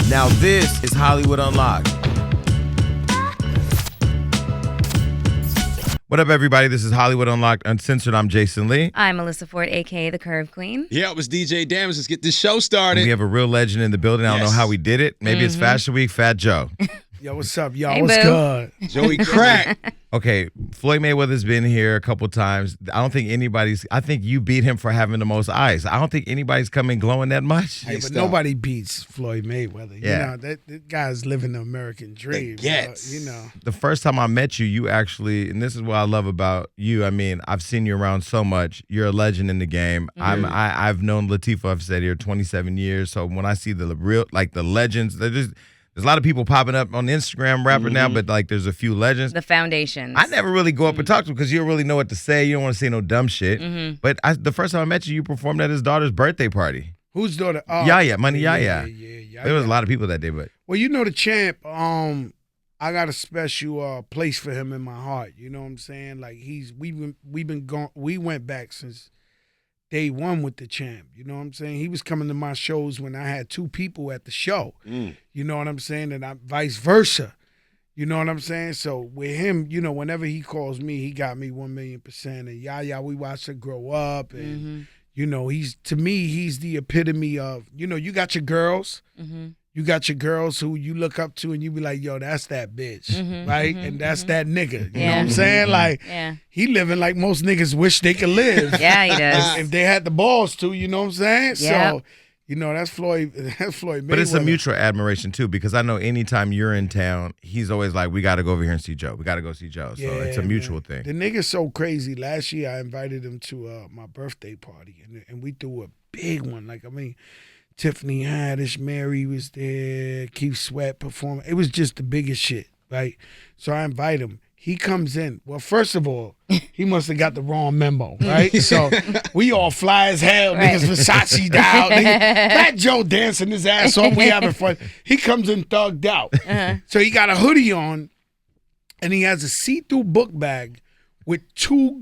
Now this is Hollywood Unlocked. What up, everybody? This is Hollywood Unlocked Uncensored. I'm Jason Lee. I'm Melissa Ford, a.k.a. The Curve Queen. Yeah, it was DJ Damage. Let's get this show started. We have a real legend in the building. I don't know how we did it. Maybe it's Fashion Week, Fat Joe. Yo, what's up, y'all? Hey, what's boo. good? Joey Crack. Okay, Floyd Mayweather's been here a couple times. I think you beat him for having the most eyes. I don't think anybody's coming glowing that much. Yeah, but nobody beats Floyd Mayweather. Yeah. You know, that guy's living the American dream. Gets. You know. The first time I met you, you actually, and this is what I love about you. I mean, I've seen you around so much. You're a legend in the game. I've known Latifah, I've said here, 27 years. So when I see the real, like the legends, there's a lot of people popping up on Instagram rapping now, but like there's a few legends. The foundations. I never really go up and talk to him because you don't really know what to say. You don't want to say no dumb shit. But the first time I met you, you performed at his daughter's birthday party. Whose daughter? Yaya, Money Yaya. Yeah. There was a lot of people that day, but Well, you know the champ. I got a special place for him in my heart. You know what I'm saying? Like we went back since day one with the champ. You know what I'm saying? He was coming to my shows when I had two people at the show. You know what I'm saying? And vice versa. You know what I'm saying? So with him, you know, whenever he calls me, he got me 1,000,000%. And Yaya, we watched her grow up. And, you know, he's the epitome of, you know, you got your girls. You got your girls who you look up to and you be like, yo, that's that bitch, right? And that's that nigga. You know what I'm saying? Like, he living like most niggas wish they could live. Yeah, he does. If they had the balls to, you know what I'm saying? Yep. So, you know, that's Floyd Mayweather. But it's a mutual admiration, too, because I know anytime you're in town, he's always like, we got to go over here and see Joe. We got to go see Joe. So it's a mutual thing. The nigga's so crazy. Last year, I invited him to my birthday party, and we threw a big one. Like, I mean, Tiffany Haddish, Mary was there, Keith Sweat performing. It was just the biggest shit, right? So I invite him. He comes in. Well, first of all, he must have got the wrong memo, right? So we all fly as hell. Right. Niggas Versace down. Fat Joe dancing his ass off. We having fun. He comes in thugged out. So he got a hoodie on, and he has a see-through book bag with two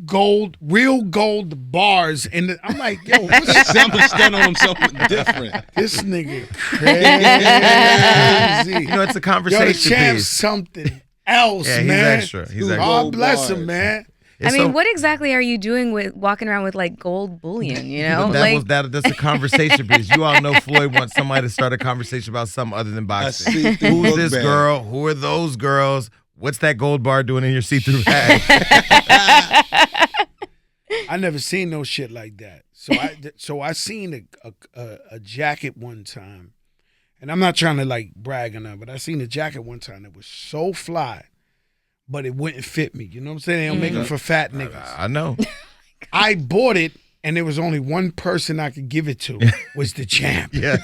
real gold bars. And I'm like, yo, what's Someone's done on himself different. this nigga crazy? You know, it's a conversation Yo, the champ's piece. something else, Yeah, he's man. extra. He's God extra. bless him, man. I mean, what exactly are you doing with walking around with like gold bullion, you know? That's a conversation piece. You all know Floyd wants somebody to start a conversation about something other than boxing. see-through Who's book this bag. girl? Who are those girls? What's that gold bar doing in your see-through bag? I never seen no shit like that. So I seen a jacket one time, and I'm not trying to like brag on that, but I seen a jacket one time that was so fly, but it wouldn't fit me. You know what I'm saying? They don't make them for fat niggas. I know. I bought it, and there was only one person I could give it to, was the champ. Yeah.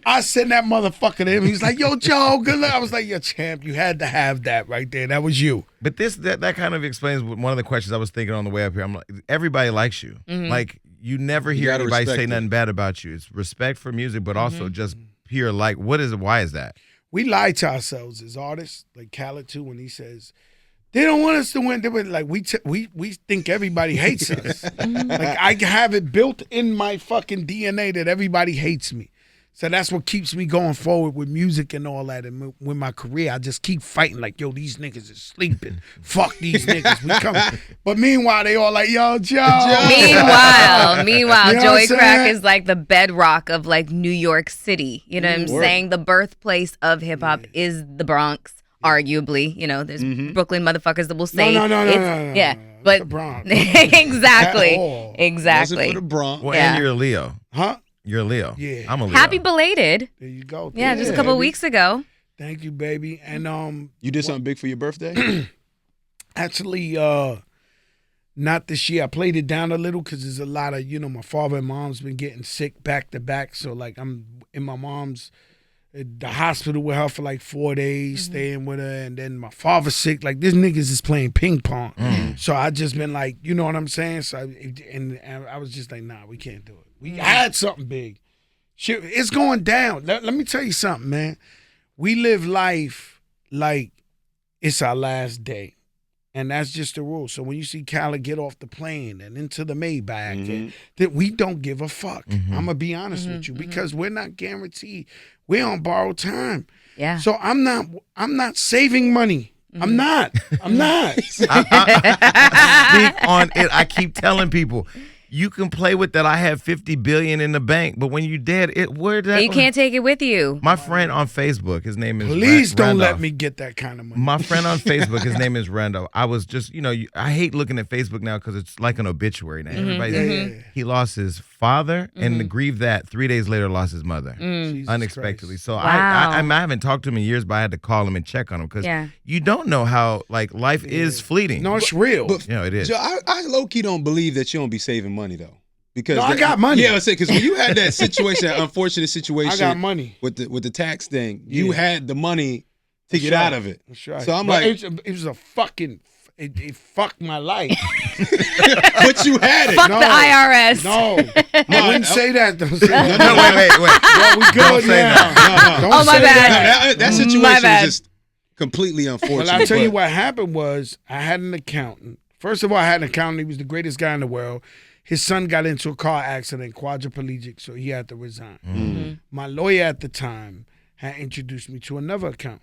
I sent that motherfucker to him. He was like, yo, Joe, good luck. I was like, yo, champ, you had to have that right there. That was you. But that kind of explains one of the questions I was thinking on the way up here. I'm like, everybody likes you. Like, you never hear gotta anybody respect say it. nothing bad about you. It's respect for music, but also just pure like. Why is that? We lie to ourselves as artists, like Khaled too, when he says they don't want us to win. They were like we think everybody hates us. Like I have it built in my fucking DNA that everybody hates me. So that's what keeps me going forward with music and all that. And with my career, I just keep fighting like, yo, these niggas is sleeping. Fuck these niggas. We coming. But meanwhile, they all like, yo, Joe. Meanwhile, You know what Joey I'm Crack saying? is like the bedrock of like New York City. You know what I'm saying? The birthplace of hip hop is the Bronx, arguably. You know, there's Brooklyn motherfuckers that will say, No. yeah, It's but the Bronx. exactly, At all. Was it exactly. for the Bronx? Well, Yeah. and you're a Leo. Huh? You're a Leo. Yeah. I'm a Leo. Happy belated. There you go. Yeah, just a couple baby. weeks ago. Thank you, baby. And You did something big for your birthday? actually, not this year. I played it down a little because there's a lot of, you know, my father and mom's been getting sick back to back. So like I'm in my mom's the hospital with her for like 4 days, staying with her, and then my father's sick. Like this niggas is playing ping pong. So I just been like, you know what I'm saying? So and I was just like, nah, we can't do it. We had something big. Shit, it's going down. Let me tell you something, man. We live life like it's our last day. And that's just the rule. So when you see Khaled get off the plane and into the Maybach, that we don't give a fuck. I'm going to be honest with you, because we're not guaranteed. We're on borrowed time. Yeah. So I'm not saving money. I'm not. Speak on it. I keep telling people, you can play with that. I have $50 billion in the bank, but when you dead, where that? You can't take it with you. My friend on Facebook, his name is. Please don't let Randolph. me get that kind of money. My friend on Facebook, his name is Randall. I was just, I hate looking at Facebook now because it's like an obituary now. Everybody, he lost his father and to grieve that 3 days later lost his mother unexpectedly. Christ. So Wow. I haven't talked to him in years, but I had to call him and check on him because you don't know how life is fleeting. No, it's real. But, it is. Joe, I low key don't believe that you don't be saving money though. Because I got money. Yeah, I say because when you had that situation, that unfortunate situation, I got money with the tax thing. You had the money to get right. out of it. That's right. So I'm But like, it was a fucking. It fucked my life. but you had it. Fuck No. the IRS. No, I wouldn't say that. Don't say that. No, wait. Well, we good say now. that. Don't Oh, my say bad. That My situation bad. is just completely unfortunate. Well, I'll tell you but- what happened was I had an accountant. First of all, I had an accountant. He was the greatest guy in the world. His son got into a car accident, quadriplegic, so he had to resign. My lawyer at the time had introduced me to another accountant.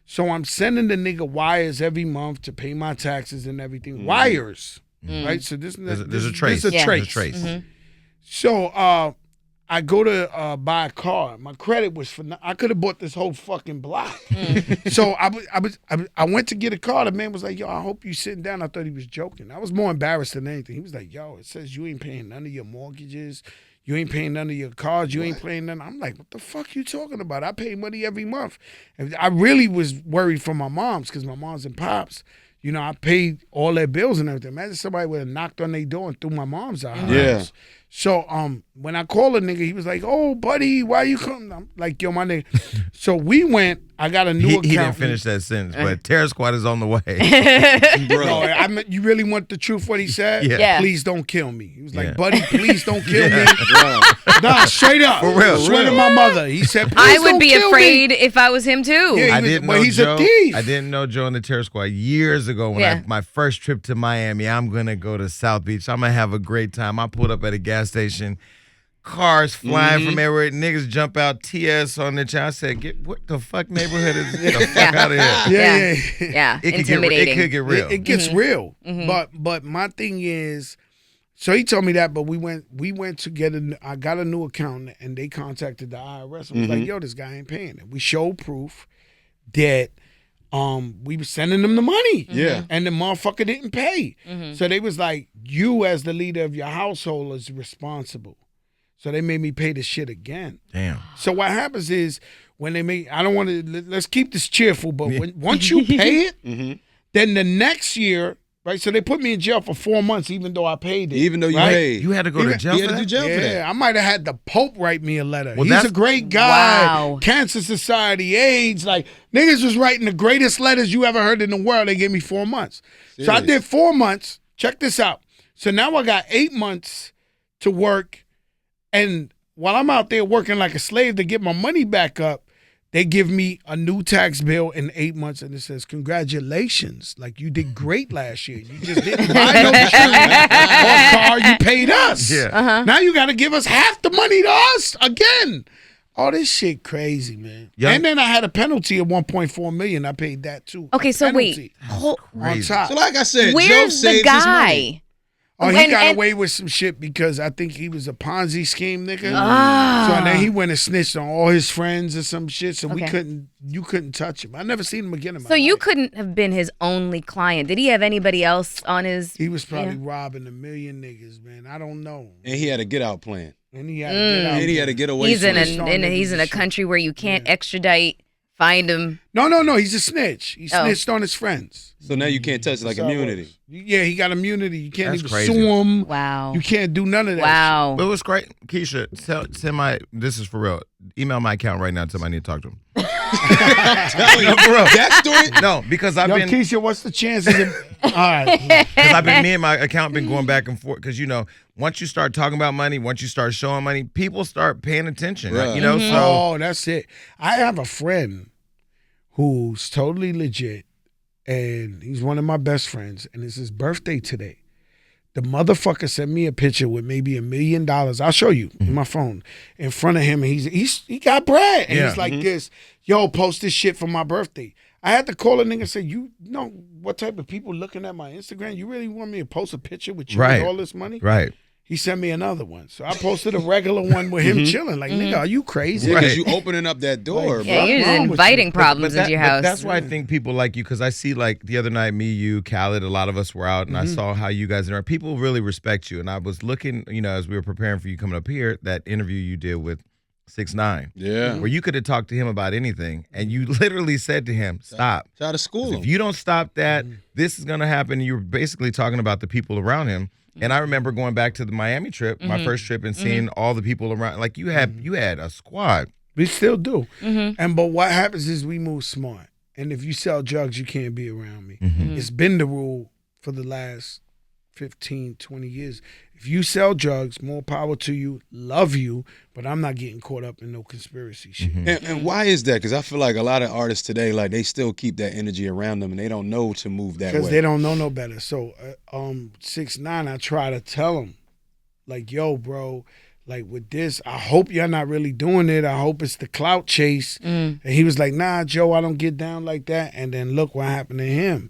So I'm sending the nigga wires every month to pay my taxes and everything. Wires, right? So There's a trace. This is a Yeah. trace. There's a trace. So I go to buy a car. My credit was I could have bought this whole fucking block. So I went to get a car. The man was like, "Yo, I hope you sitting down." I thought he was joking. I was more embarrassed than anything. He was like, "Yo, it says you ain't paying none of your mortgages. You ain't paying none of your cards. You ain't paying none." I'm like, "What the fuck you talking about? I pay money every month." And I really was worried for my moms because my moms and pops, I paid all their bills and everything. Imagine somebody would have knocked on their door and threw my mom's out. Yeah. So when I called a nigga, he was like, "Oh, buddy, why you coming?" I'm like, "Yo, my nigga." So we went. I got a new account. He didn't finish that sentence, but Terror Squad is on the way. Bro. No, I mean, you really want the truth? What he said? Yeah. Yeah. Please don't kill me. He was like, Yeah. "Buddy, please don't kill me." Bro. Nah, straight up. For real. Swear to my mother. He said, "Please I would don't be kill me." afraid if I was him too. Yeah. I didn't but know he's Joe. a thief. I didn't know Joe and the Terror Squad years ago when my first trip to Miami. I'm gonna go to South Beach. I'm gonna have a great time. I pulled up at a gas station. Cars flying from everywhere. Niggas jump out. TS on the channel. I said, "What the fuck neighborhood is? Get the fuck out of here." Yeah. It Intimidating. could get real. It gets real. But my thing is, so he told me that, but we went to get I got a new account and they contacted the IRS and was like, "Yo, this guy ain't paying it." We showed proof that we were sending them the money. Yeah. And the motherfucker didn't pay. So they was like, "You as the leader of your household is responsible." So they made me pay the shit again. Damn. So what happens is when they make, I don't want to, let's keep this cheerful, but once you pay it, then the next year, right? So they put me in jail for 4 months, even though I paid it. Even though you right? paid. You had to go to jail You for had to do that? jail for that. Yeah, I might have had the Pope write me a letter. Well, He's that's- a great guy. Wow. Cancer Society, AIDS, like niggas was writing the greatest letters you ever heard in the world. They gave me 4 months. So I Serious. did 4 months. Check this out. So now I got 8 months to work, and while I'm out there working like a slave to get my money back up, they give me a new tax bill in 8 months, and it says, "Congratulations, like you did great last year. You just didn't buy no shoe or car. You paid us. Yeah. Now you got to give us half the money to us again." All this shit crazy, man. Yeah. And then I had a penalty of $1.4 million. I paid that too. Okay, so Penalty wait. Hold, on Crazy. top. So like I said, Joe where's saved the his money. guy? Oh, he And- got and- away with some shit because I think he was a Ponzi scheme nigga. Ah. So then he went and snitched on all his friends or some shit. So Okay. you couldn't touch him. I never seen him again in my So you life. couldn't have been his only client. Did he have anybody else on his? He was probably robbing a million niggas, man. I don't know. And he had a get out plan. And he had to get out. And he had to get away He's from in it. he's in a country where you can't extradite. Find him. No. He's a snitch. He Oh. snitched on his friends. So now you can't touch like That's how it immunity. works. Yeah, he got immunity. You can't That's even crazy. sue him. Wow. You can't do none of that. Wow. But it was great. Keisha, send my, this is for real. Email my account right now. Tell me I need to talk to him. Telling you, For real. that story. No, because I've Yo, been, Keisha, what's the chances of... All right. me and my account been going back and forth. Because, once you start talking about money, once you start showing money, people start paying attention. Right. So. Oh, that's it. I have a friend who's totally legit, and he's one of my best friends, and it's his birthday today. The motherfucker sent me a picture with maybe $1 million. I'll show you in my phone in front of him. And he got bread. And he's like this, yo, post this shit for my birthday. I had to call a nigga and say, you know what type of people looking at my Instagram? You really want me to post a picture with you with all this money? Right. He sent me another one. So I posted a regular one with him chilling. Like, nigga, are you crazy? Because you opening up that door, Yeah, bro. you're just inviting problems into your house. That's why I think people like you, because I see like the other night, me, you, Khaled, a lot of us were out, and I saw how you guys are. People really respect you. And I was looking, as we were preparing for you coming up here, that interview you did with 6ix9ine. Yeah. Where you could have talked to him about anything, and you literally said to him, stop. Try to school him. If you don't stop that, this is going to happen. You were basically talking about the people around him. And I remember going back to the Miami trip, my first trip, and seeing all the people around. Like you had a squad. We still do. But what happens is we move smart. And if you sell drugs, you can't be around me. It's been the rule for the last 15, 20 years. If you sell drugs, more power to you, love you, but I'm not getting caught up in no conspiracy shit. And why is that? Because I feel like a lot of artists today, like they still keep that energy around them and they don't know to move that way. Because they don't know no better. So 6ix9ine, I try to tell him, like, yo, bro, like with this, I hope you're not really doing it. I hope it's the clout chase. And he was like, nah, Joe, I don't get down like that. And then look what happened to him.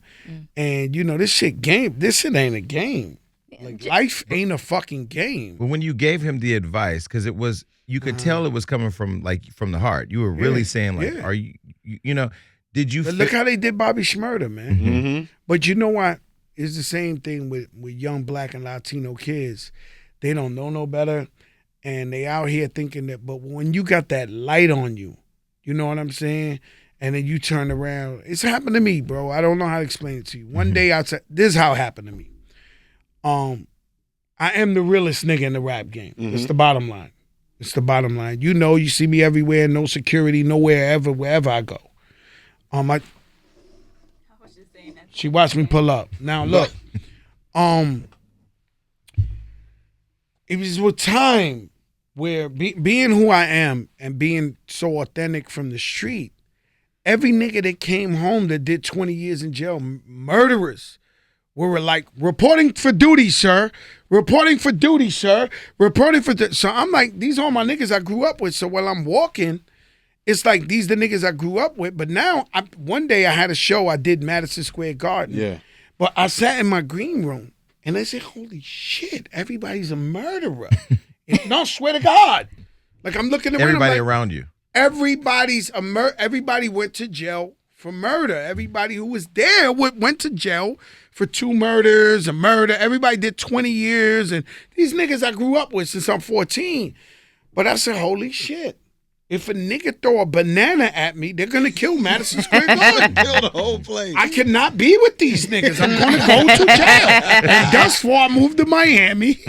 And this shit ain't a game. Like life ain't a fucking game. But when you gave him the advice, because you could tell it was coming from the heart. You were really saying like, are you did you? But look how they did Bobby Shmurda, man. But you know what? It's the same thing with young Black and Latino kids. They don't know no better, and they out here thinking that. But when you got that light on you, you know what I'm saying? And then you turn around. It's happened to me, bro. I don't know how to explain it to you. One day outside, this is how it happened to me. I am the realest nigga in the rap game. It's the bottom line. It's the bottom line. You see me everywhere, no security, nowhere, wherever I go. She watched me pull up. Now look, it was with time where being who I am and being so authentic from the street, every nigga that came home that did 20 years in jail, murderers, were like, reporting for duty, sir. Reporting for duty, sir. So I'm like, these are my niggas I grew up with. So while I'm walking, it's like these the niggas I grew up with. But now, one day I had a show I did Madison Square Garden. Yeah. But I sat in my green room and I said, holy shit, everybody's a murderer. No, swear to God. Like I'm looking around. Everybody around you. Everybody's everybody went to jail for murder. Everybody who was there went to jail for 2 murders, a murder. Everybody did 20 years. And these niggas I grew up with since I'm 14. But I said, holy shit. If a nigga throw a banana at me, they're going to kill Madison Square Garden. Kill the whole place. I cannot be with these niggas. I'm going to go to jail. And thus far, I moved to Miami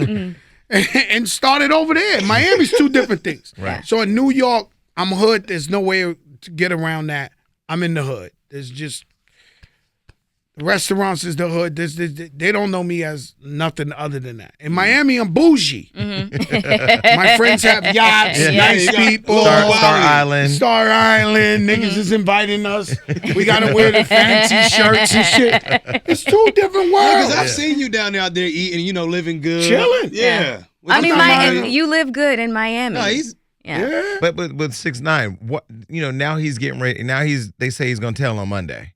and started over there. Miami's 2 different things. Right. So in New York, I'm hood. There's no way to get around that. I'm in the hood. There's just restaurants is the hood. They don't know me as nothing other than that. In Miami, I'm bougie. My friends have yachts, nice people. Star Island. Niggas is inviting us. We got to wear the fancy shirts and shit. It's 2 different worlds. Because I've seen you down there out there eating, living good. Chilling. Yeah. I mean, you live good in Miami. No, he's... Yeah. But with 6ix9ine, what now he's getting ready. Now they say he's gonna tell on Monday.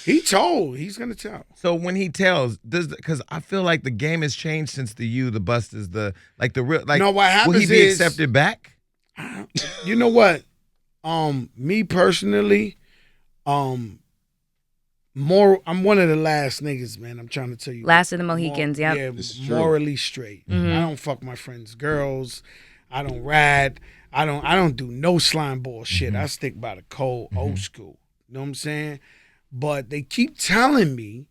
He's gonna tell. So when he tells, because I feel like the game has changed since the Busters, the real No, what happens will he be accepted back? You know what? Me personally, I'm one of the last niggas, man. I'm trying to tell you. Last of the Mohicans, yep. Yeah, morally straight. I don't fuck my friends' girls. I don't rat. I don't do no slime ball shit. I stick by the code, old school. You know what I'm saying? But they keep telling me,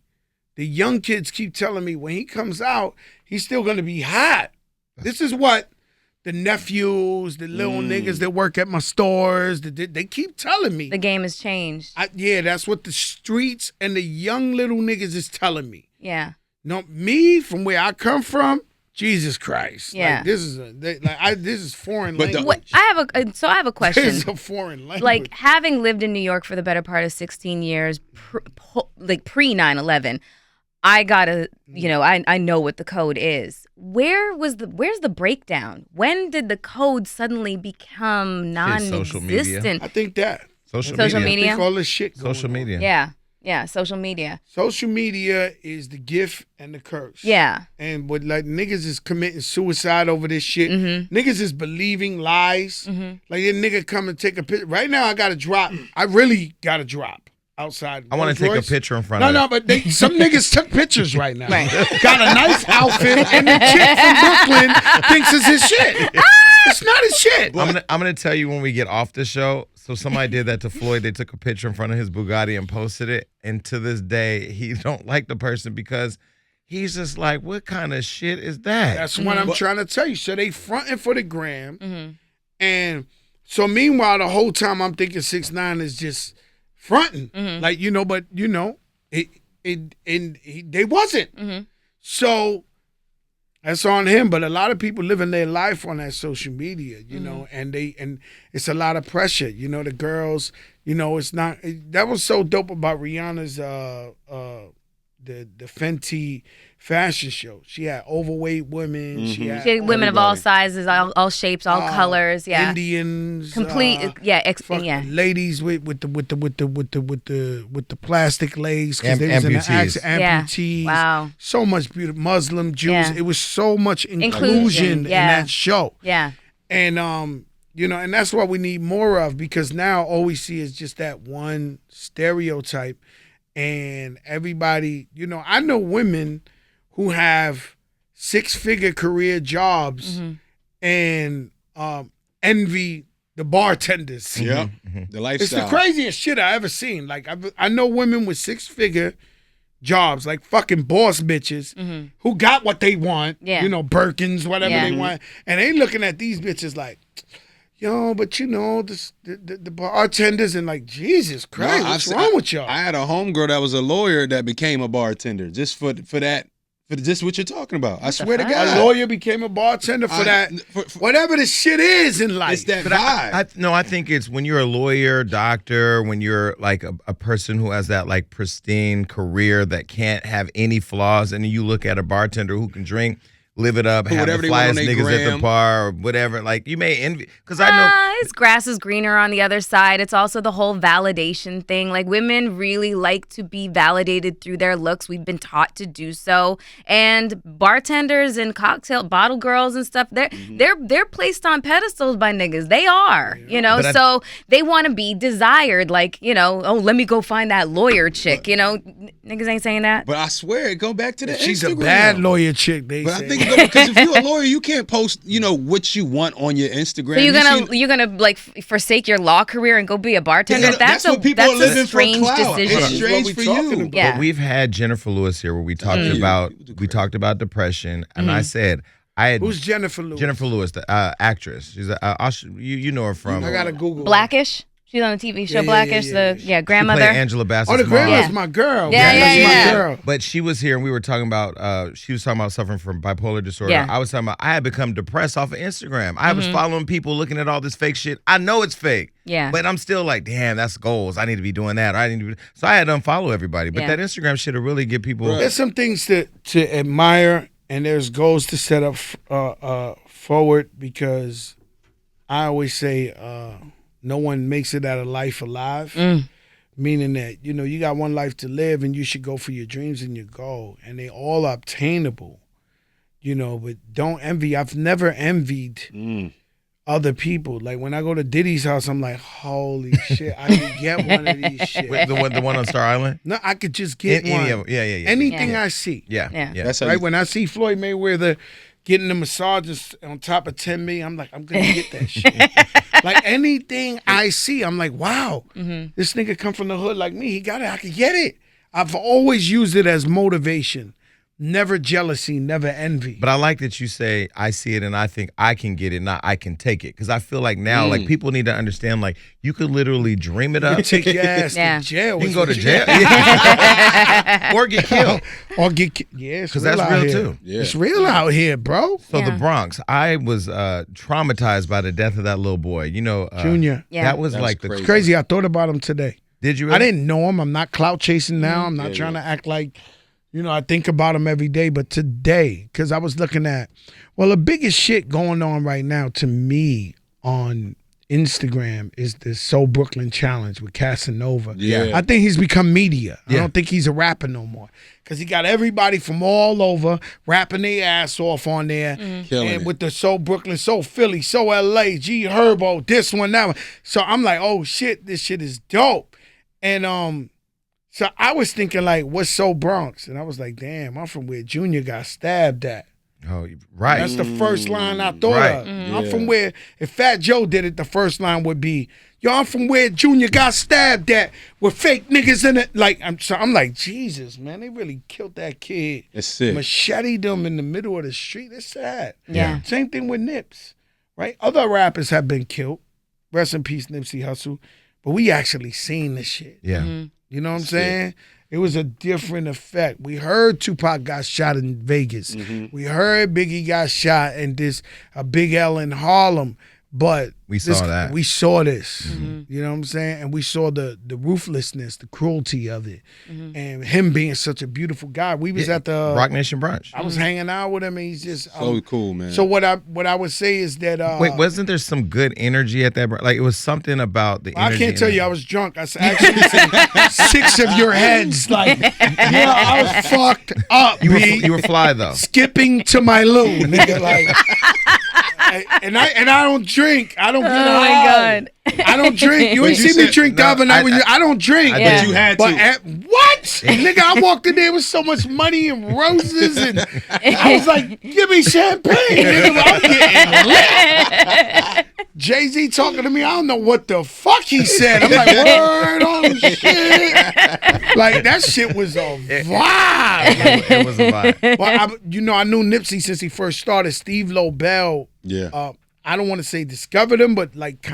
the young kids keep telling me when he comes out, he's still gonna be hot. This is what the nephews, the little niggas that work at my stores, they keep telling me. The game has changed. That's what the streets and the young little niggas is telling me. Yeah. No, me, from where I come from, Jesus Christ. Yeah. Like, this is foreign But the- language. I have a question. This is a foreign language. Like, having lived in New York for the better part of 16 years, pre 9/11, I gotta, I know what the code is. Where's the breakdown? When did the code suddenly become social media. non-existent? I think that. Social Social media. media? I think all this shit going Social on. media. Yeah, social media. Social media is the gift and the curse. Yeah. And what like niggas is committing suicide over this shit. Niggas is believing lies. Like that nigga come and take a picture. Right now I gotta drop. I really gotta drop outside. I want to take a Rolls-Royce. picture in front of No, but some niggas took pictures right now. Right. Got a nice outfit, and the chick from Brooklyn thinks it's his shit. It's not his shit. I'm gonna tell you when we get off the show. So somebody did that to Floyd. They took a picture in front of his Bugatti and posted it. And to this day, he don't like the person because he's just like, what kind of shit is that? That's what I'm trying to tell you. So they fronting for the gram, and so meanwhile, the whole time I'm thinking 6ix9ine is just fronting, like but they wasn't. So that's on him. But a lot of people living their life on that social media, and it's a lot of pressure. The girls, it's not. That was so dope about Rihanna's the Fenty fashion show. She had overweight women. She had Women of all sizes, all shapes, all colors. Yeah. Indians. Complete. Ladies with the plastic legs because they was in the amputees. amputees. Yeah. Wow. So much beautiful Muslim Jews. Yeah. It was so much inclusion in yeah. that show. Yeah. And and that's what we need more of, because now all we see is just that one stereotype. And everybody, I know women who have 6-figure career jobs and envy the bartenders. Yeah, the lifestyle. It's the craziest shit I ever seen. Like I know women with 6-figure jobs, like fucking boss bitches, who got what they want. Yeah. Birkins, whatever they want, and they looking at these bitches like, but the bartenders, and like, Jesus Christ, what's wrong with y'all? I had a homegirl that was a lawyer that became a bartender just for that. For just what you're talking about. I swear to God. A lawyer became a bartender for that. Whatever the shit is in life. It's that But vibe. I think it's when you're a lawyer, doctor, when you're like a person who has that like pristine career that can't have any flaws, and then you look at a bartender who can drink, live it up, have the flyest niggas at the bar or whatever. Like, you may envy, because I know his grass is greener on the other side. It's also the whole validation thing. Like, women really like to be validated through their looks. We've been taught to do so. And bartenders and cocktail bottle girls and stuff, they're placed on pedestals by niggas. They are, so they want to be desired. Like, let me go find that lawyer chick. Niggas ain't saying that. But I swear, go back to the She's Instagram. a bad lawyer chick, they But say. I think because if you're a lawyer, you can't post, what you want on your Instagram. So you're gonna like forsake your law career and go be a bartender? Yeah, that's what people are a living for strange clout. decision. It's strange for you. Yeah. But we've had Jennifer Lewis here where we talked about depression, and I said Who's Jennifer Lewis? Jennifer Lewis, the actress. She's you know her from. I gotta Google. Blackish. She's on the TV show Blackish. She Grandmother. played Angela Bassett's Oh, the mom. grandma's my girl. Yeah, That's yeah. my girl. But she was here and we were talking about, she was talking about suffering from bipolar disorder. Yeah. I was talking about, I had become depressed off of Instagram. I was following people looking at all this fake shit. I know it's fake. Yeah. But I'm still like, damn, that's goals. I need to be doing that. So I had to unfollow everybody. But that Instagram shit will really get people. There's some things to admire, and there's goals to set up forward, because I always say no one makes it out of life alive. Meaning that, you got one life to live, and you should go for your dreams and your goal. And they all are obtainable, but don't envy. I've never envied other people. Like, when I go to Diddy's house, I'm like, holy shit, I could get one of these shit. The one on Star Island? No, I could just get one. Any of them. Yeah. Anything I see. Yeah. That's how Right? When I see Floyd Mayweather getting the massages on top of 10 million, I'm like, I'm going to get that shit. Like, anything I see, I'm like, wow, this nigga come from the hood like me. He got it. I could get it. I've always used it as motivation. never jealousy, never envy. But I like that you say, I see it and I think I can get it, not I can take it. Because I feel like now, like, people need to understand, like, you could literally dream it up. Take your ass Yeah. to jail. You can go to jail. Or get killed. Or yeah, Because that's out real, here. too. Yeah. It's real out here, bro. So Yeah. the Bronx, I was traumatized by the death of that little boy. You know, Junior. Yeah. that was That's like crazy. It's crazy. I thought about him today. Did you? I Really? didn't know him. I'm not clout chasing now. I'm not Yeah, trying yeah. to act like, I think about him every day. But today, because I was looking at, the biggest shit going on right now to me on Instagram is the Soul Brooklyn Challenge with Casanova. Yeah. I think he's become media. I Yeah. don't think he's a rapper no more. Because he got everybody from all over rapping their ass off on there. Killing And it. with the Soul Brooklyn, Soul Philly, Soul LA, G Herbo, this one, that one. So I'm like, oh shit, this shit is dope. And so I was thinking like, what's Soul Bronx? And I was like, damn, I'm from where Junior got stabbed at. Oh, right. That's the first line I thought Right. of. I'm from where, if Fat Joe did it, the first line would be, yo, I'm from where Junior got stabbed at with fake niggas in it. Like, I'm like, Jesus, man, they really killed that kid. It's sick. Macheted them in the middle of the street. It's sad. Yeah. Same thing with Nips, right? Other rappers have been killed. Rest in peace, Nipsey Hussle. But we actually seen this shit. Yeah. You know what I'm saying? It was a different effect. We heard Tupac got shot in Vegas. We heard Biggie got shot in a Big L in Harlem. But We saw that. We saw this. You know what I'm saying? And we saw the ruthlessness, the cruelty of it. And him being such a beautiful guy. We was at the Rock Nation brunch. I was hanging out with him and he's just So cool, man. So what I would say is that Wait, wasn't there some good energy at that? Like, it was something about the energy. I can't tell you, I was drunk. I actually said 6 of your heads. Like, yeah, I was fucked up. You were fly, though. Skipping to my loo, nigga. Like, and I don't drink. I don't get Oh my high. God. I don't drink. You ain't you see me said- drink the no, other night. I don't drink. Yeah. But you had But to. what? Nigga, I walked in there with so much money and roses, and I was like, give me champagne. Nigga, I'm getting lit. Jay-Z talking to me, I don't know what the fuck he said. I'm like, word on shit. Like, that shit was a vibe. Like, It was a vibe. well, I knew Nipsey since he first started. Steve Lobel, Yeah. I don't want to say discovered him, but like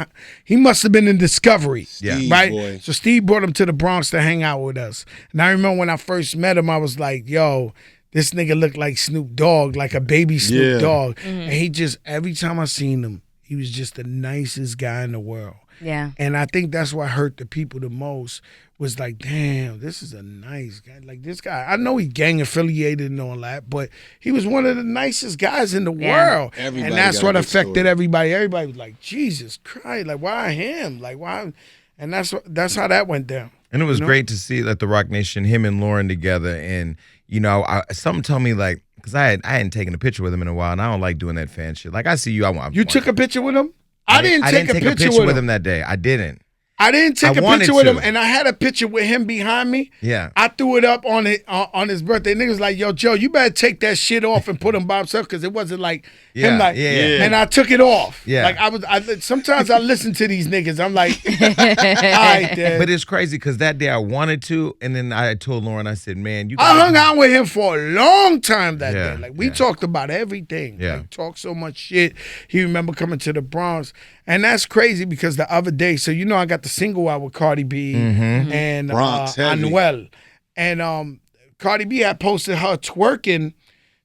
he must have been in Discovery, Yeah. Steve, right? boy. So Steve brought him to the Bronx to hang out with us. And I remember when I first met him, I was like, yo, this nigga looked like Snoop Dogg, like a baby Snoop Yeah. Dogg. And he just, every time I seen him, he was just the nicest guy in the world. Yeah. And I think that's what hurt the people the most was like, damn, this is a nice guy. Like this guy, I know he gang affiliated and all that, but he was one of the nicest guys in the Yeah. world. Everybody and that's got a what good affected story. everybody. Everybody was like, Jesus Christ, like why him? Like why? And that's how that went down. And it was You know? great to see like the Rock Nation, him and Lauren together. And, you know, something told me like, because I hadn't taken a picture with him in a while, and I don't like doing that fan shit. Like, I see you. You took a picture with him? I didn't take a picture with with him that day. I didn't. I didn't take I a wanted picture with to. him, and I had a picture with him behind me. Yeah. I threw it up on his birthday. Niggas like, yo, Joe, you better take that shit off and put him by himself because it wasn't like him. Like, Yeah. and I took it off. Yeah. Like sometimes I listen to these niggas. I'm like, all right, then. But it's crazy because that day I wanted to, and then I told Lauren, I said, man, you I hung out with him for a long time that Yeah, day. Like we yeah. talked about everything. Yeah. Like talked so much shit. He remember coming to the Bronx. And that's crazy because the other day, so you know I got the single out with Cardi B and Bronx heavy. Anuel. And Cardi B had posted her twerking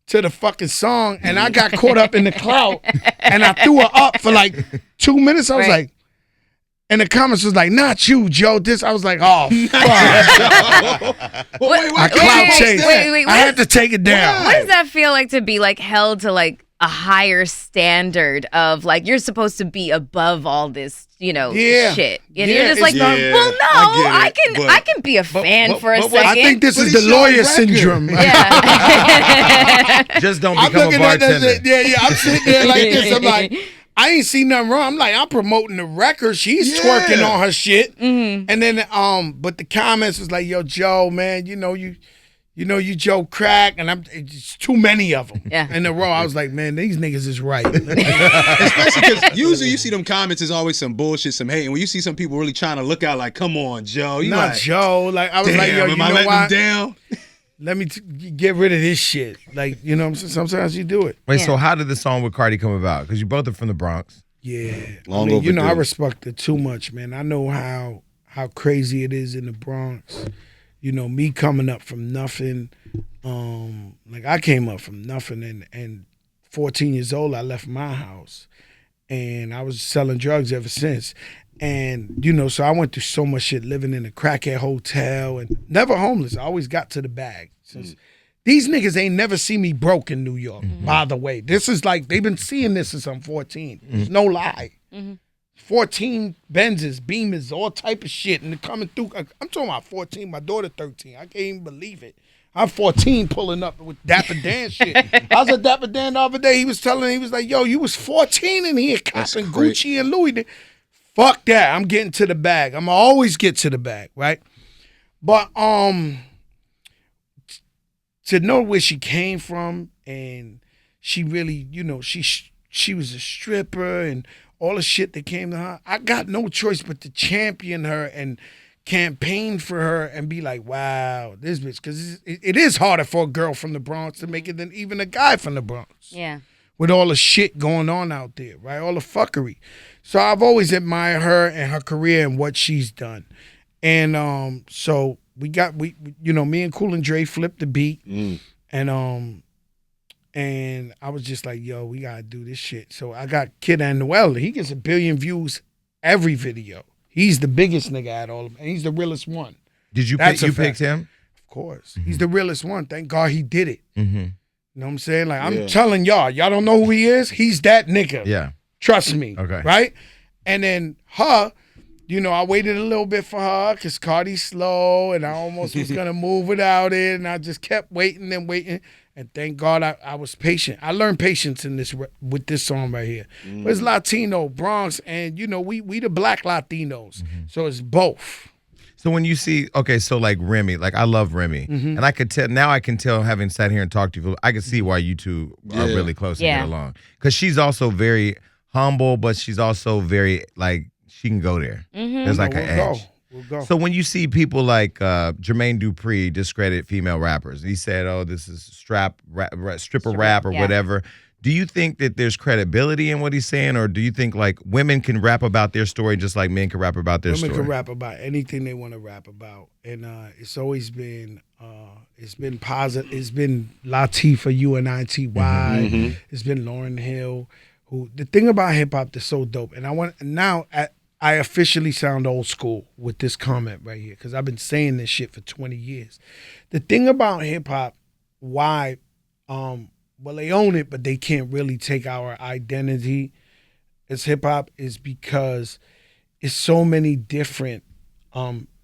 to the fucking song, and I got caught up in the clout, and I threw her up for like 2 minutes. I was Right. like, and the comments was like, not you, Joe. This, I was like, oh, fuck. I clout chased. Wait, I had to take it down. What does that feel like to be like held to like a higher standard of like you're supposed to be above all this, you know, Yeah. shit. And Yeah, you're just it's like, not- well, no, I get it, but- I can be a fan for a but- second. I think this But is it's the your lawyer record. syndrome. yeah. just don't I'm become a looking at bartender. this. Yeah. I'm sitting there like this. I'm like, I ain't seen nothing wrong. I'm like, I'm promoting the record. She's Yeah. twerking on her shit. And then, but the comments was like, yo, Joe, man, you know you Joe Crack, and it's too many of them Yeah. in a row. I was like, man, these niggas is right. Especially because usually you see them comments, there's always some bullshit, some hate. And when you see some people really trying to look out like, come on, Joe. You Not like, Joe. Like I was damn, like, yo, you am I know letting why? them down? let me get rid of this shit. Like, you know what I'm saying? Sometimes you do it. Wait, so how did the song with Cardi come about? Because you both are from the Bronx. Yeah. Long you know, I overdue. respect it too much, man. I know how crazy it is in the Bronx. You know, me coming up from nothing. Like I came up from nothing and 14 years old, I left my house. And I was selling drugs ever since. And, you know, so I went through so much shit living in a crackhead hotel and never homeless. I always got to the bag. Since these niggas ain't never see me broke in New York, by the way. This is like, they've been seeing this since I'm 14. It's no lie. 14 Benzes, Beamers, all type of shit. And they're coming through. I'm talking about 14, my daughter 13. I can't even believe it. I'm 14 pulling up with Dapper Dan shit. I was at Dapper Dan the other day. He was like, yo, you was 14 in here copping Gucci and Louis. Fuck that. I'm getting to the bag. I'm always get to the bag, right? But to know where she came from and she really, you know, she was a stripper and all the shit that came to her, I got no choice but to champion her and campaign for her and be like, wow, this bitch, because it is harder for a girl from the Bronx to make it than even a guy from the Bronx. Yeah. With all the shit going on out there, right? All the fuckery. So I've always admired her and her career and what she's done. And so we you know, me and Cool and Dre flipped the beat. And I was just like, yo, we gotta do this shit. So I got Kid Anuel. He gets 1 billion views every video. He's the biggest nigga at all of them, and he's the realest one. Did you That's pick? a You picked fact. him? Of course. He's the realest one. Thank God he did it. Mm-hmm. You know what I'm saying? Like, I'm telling y'all don't know who he is? He's that nigga. Yeah. Trust me. Okay. Right? And then her, you know, I waited a little bit for her because Cardi's slow and I almost was going to move without it. And I just kept waiting and waiting. And thank God I was patient. I learned patience in this with this song right here. But it's Latino, Bronx, and, you know, we the black Latinos. So it's both. So when you see, okay, so like Remy, like I love Remy, and I could tell now. I can tell, having sat here and talked to you, I can see why you two are really close and get along. Because she's also very humble, but she's also very like she can go there. There's like an edge. We'll go. So when you see people like Jermaine Dupri discredit female rappers, he said, "Oh, this is stripper rap or whatever." Do you think that there's credibility in what he's saying, or do you think like women can rap about their story just like men can rap about their story? Women can rap about anything they want to rap about, and it's always been positive. It's been Latifah, UNITY. It's been Lauryn Hill. Who the thing about hip hop that's so dope, and I officially sound old school with this comment right here because I've been saying this shit for 20 years. The thing about hip hop, why, well, they own it, but they can't really take our identity as hip hop is because it's so many different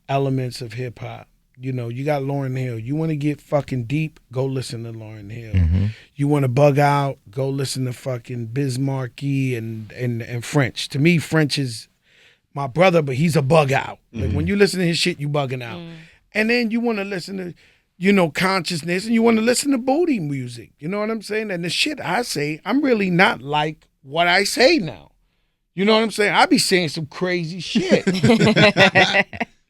elements of hip hop. You know, you got Lauryn Hill. You want to get fucking deep, go listen to Lauryn Hill. You want to bug out, go listen to fucking Biz Markie and French. To me, French is my brother, but he's a bug out. Like when you listen to his shit, you bugging out. And then you want to listen to, you know, consciousness, and you want to listen to booty music. You know what I'm saying? And the shit I say, I'm really not like what I say now. You know what I'm saying? I be saying some crazy shit.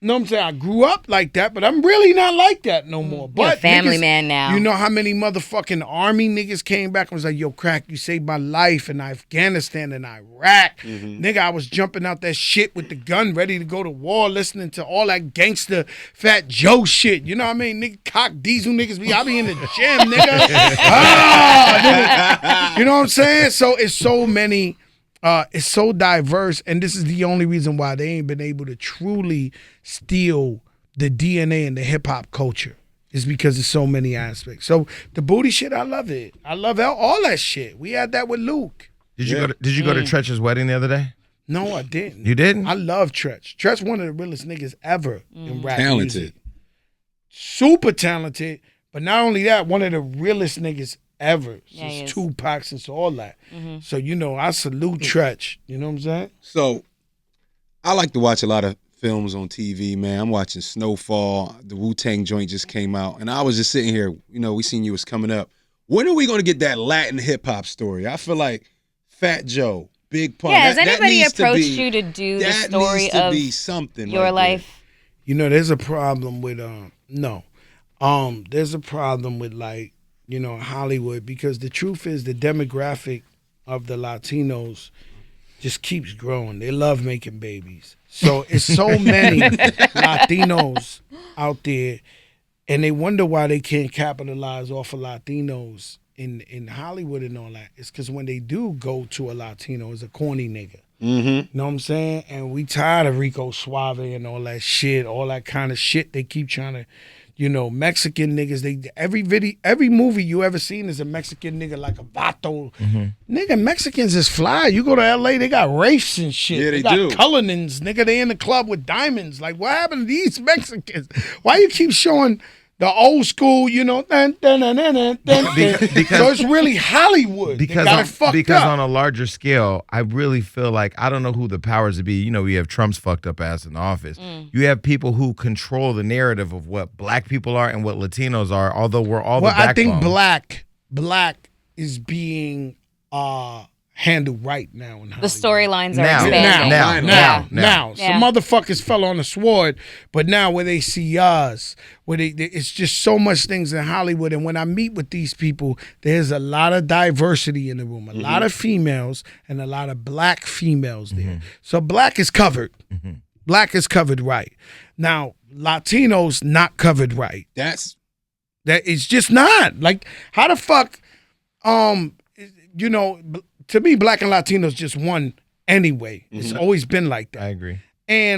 You know what I'm saying? I grew up like that, but I'm really not like that no more. You're But a family niggas, man now. You know how many motherfucking army niggas came back and was like, yo, Crack, you saved my life in Afghanistan and Iraq. Nigga, I was jumping out that shit with the gun ready to go to war, listening to all that gangster Fat Joe shit. You know what I mean? Nigga, cock diesel niggas, I be in the gym, nigga. Nigga. You know what I'm saying? So it's so many... it's so diverse, and this is the only reason why they ain't been able to truly steal the DNA in the hip hop culture. Is because there's so many aspects. So the booty shit, I love it. I love all that shit. We had that with Luke. Did you go to Tretch's wedding the other day? No, I didn't. You didn't? I love Tretch. Tretch one of the realest niggas ever in rap Talented. music. Super talented, but not only that, one of the realest niggas ever. Yeah, he Since is. Tupac, since all that. So, you know, I salute Tretch. You know what I'm saying? So, I like to watch a lot of films on TV, man. I'm watching Snowfall. The Wu-Tang joint just came out. And I was just sitting here, you know, we seen you was coming up. When are we going to get that Latin hip-hop story? I feel like Fat Joe, Big Pun. Yeah, has that anybody needs to approached be- you to do the that story needs to of be something your right life? You know, there's a problem with, no. There's a problem with Hollywood, because the truth is the demographic of the Latinos just keeps growing. They love making babies. So it's so many Latinos out there, and they wonder why they can't capitalize off of Latinos in Hollywood and all that. It's because when they do go to a Latino, it's a corny nigga. Mm-hmm. You know what I'm saying? And we tired of Rico Suave and all that shit, all that kind of shit. They keep trying to, Mexican niggas. Every movie you ever seen is a Mexican nigga like a vato. Mm-hmm. Nigga, Mexicans is fly. You go to LA, they got race and shit. Yeah, they got do. Cullinans, nigga. They in the club with diamonds. Like, what happened to these Mexicans? Why you keep showing the old school, dun, dun, dun, dun, dun, dun. Because, so it's really Hollywood. Because on a larger scale, I really feel like, I don't know who the powers to be. We have Trump's fucked up ass in the office. You have people who control the narrative of what black people are and what Latinos are, although we're all the backbone. I think black is being handled right now in Hollywood. The storylines are expanding. Now. Some motherfuckers fell on the sword, but now where they see us, it's just so much things in Hollywood. And when I meet with these people, there's a lot of diversity in the room, a lot of females and a lot of black females there. So black is covered. Black is covered right. Now, Latinos not covered right. That it's just not. Like, how the fuck, to me, black and Latinos just one anyway. It's always been like that. I agree.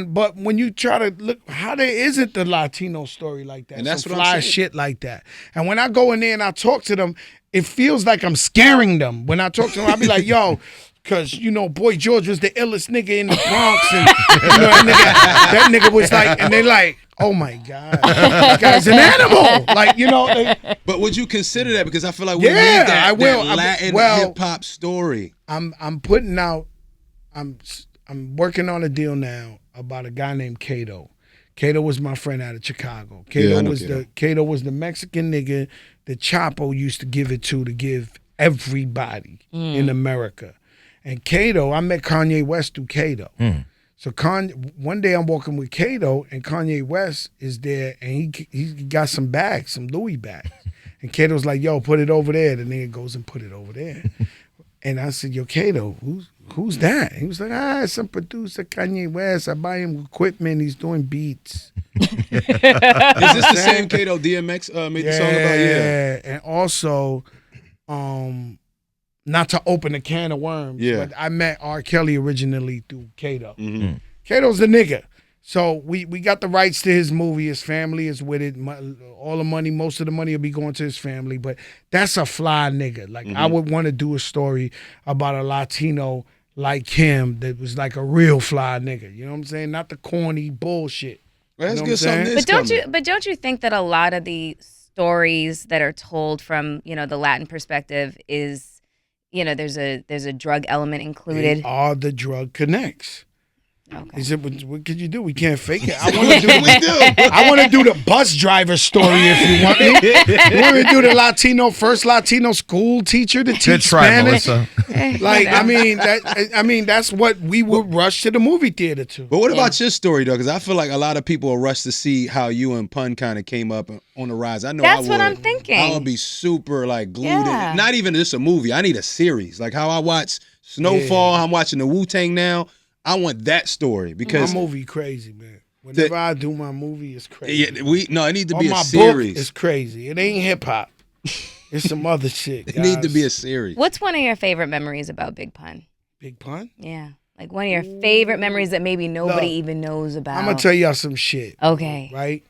But when you try to look, how there isn't the Latino story like that, and that's some what fly I'm saying. shit like that. And when I go in there and I talk to them, it feels like I'm scaring them. When I talk to them, I'll be like, yo, because, Boy George was the illest nigga in the Bronx. And, that nigga was like, and they like, oh my God, this guy's an animal. Like, But would you consider that? Because I feel like we need that Latin hip hop story. I'm putting out, I'm working on a deal now about a guy named Kato. Kato was my friend out of Chicago. Kato was the Mexican nigga that Chapo used to give it to give everybody in America. And Kato, I met Kanye West through Kato. So one day I'm walking with Kato, and Kanye West is there, and he got some bags, some Louis bags. And Kato's like, yo, put it over there. The nigga goes and put it over there. And I said, yo, Kato, who's that? He was like, it's some producer, Kanye West. I buy him equipment. He's doing beats. Is this the same Kato DMX made the song about? Yeah. And also, not to open a can of worms, but I met R. Kelly originally through Kato. Kato's the nigga. So we got the rights to his movie. His family is with it. All the money, most of the money will be going to his family. But that's a fly nigga. Like, I would want to do a story about a Latino like him that was like a real fly nigga. You know what I'm saying? Not the corny bullshit. Well, that's good. Something But don't you think that a lot of the stories that are told from the Latin perspective is, there's a drug element included? All the drug connects. Okay. He said, what could you do? We can't fake it. I want to do the bus driver story if you want me. You want me to do the first Latino school teacher to teach Spanish? Like, I mean, that's what we would rush to the movie theater to. But what about your story, though? Because I feel like a lot of people will rush to see how you and Pun kind of came up on the rise. I know that's what I'm thinking. I would be super glued in. Not even just a movie. I need a series. Like how I watch Snowfall. I'm watching the Wu-Tang now. I want that story because my movie crazy, man. Whenever I do my movie, it's crazy. Yeah, it needs to be a series. Book, it's crazy. It ain't hip hop. It's some other shit. It needs to be a series. What's one of your favorite memories about Big Pun? Big Pun? Yeah, like one of your favorite memories that maybe nobody even knows about. I'm gonna tell y'all some shit. Okay. Right.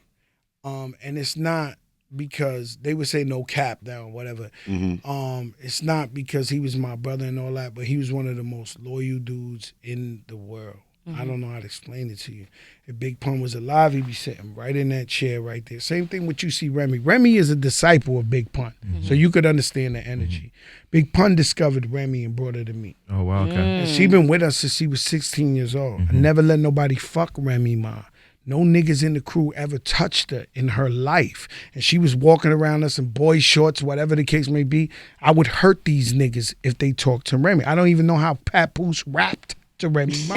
And it's not because they would say no cap down, whatever. It's not because he was my brother and all that, but he was one of the most loyal dudes in the world. I don't know how to explain it to you. If Big Pun was alive, he'd be sitting right in that chair right there. Same thing with you see Remy. Remy is a disciple of Big Pun, so you could understand the energy. Big Pun discovered Remy and brought her to me. Oh, wow, okay. And she been with us since she was 16 years old. I never let nobody fuck Remy, ma. No niggas in the crew ever touched her in her life. And she was walking around us in boy shorts, whatever the case may be. I would hurt these niggas if they talked to Remy. I don't even know how Papoose rapped to Remy Ma.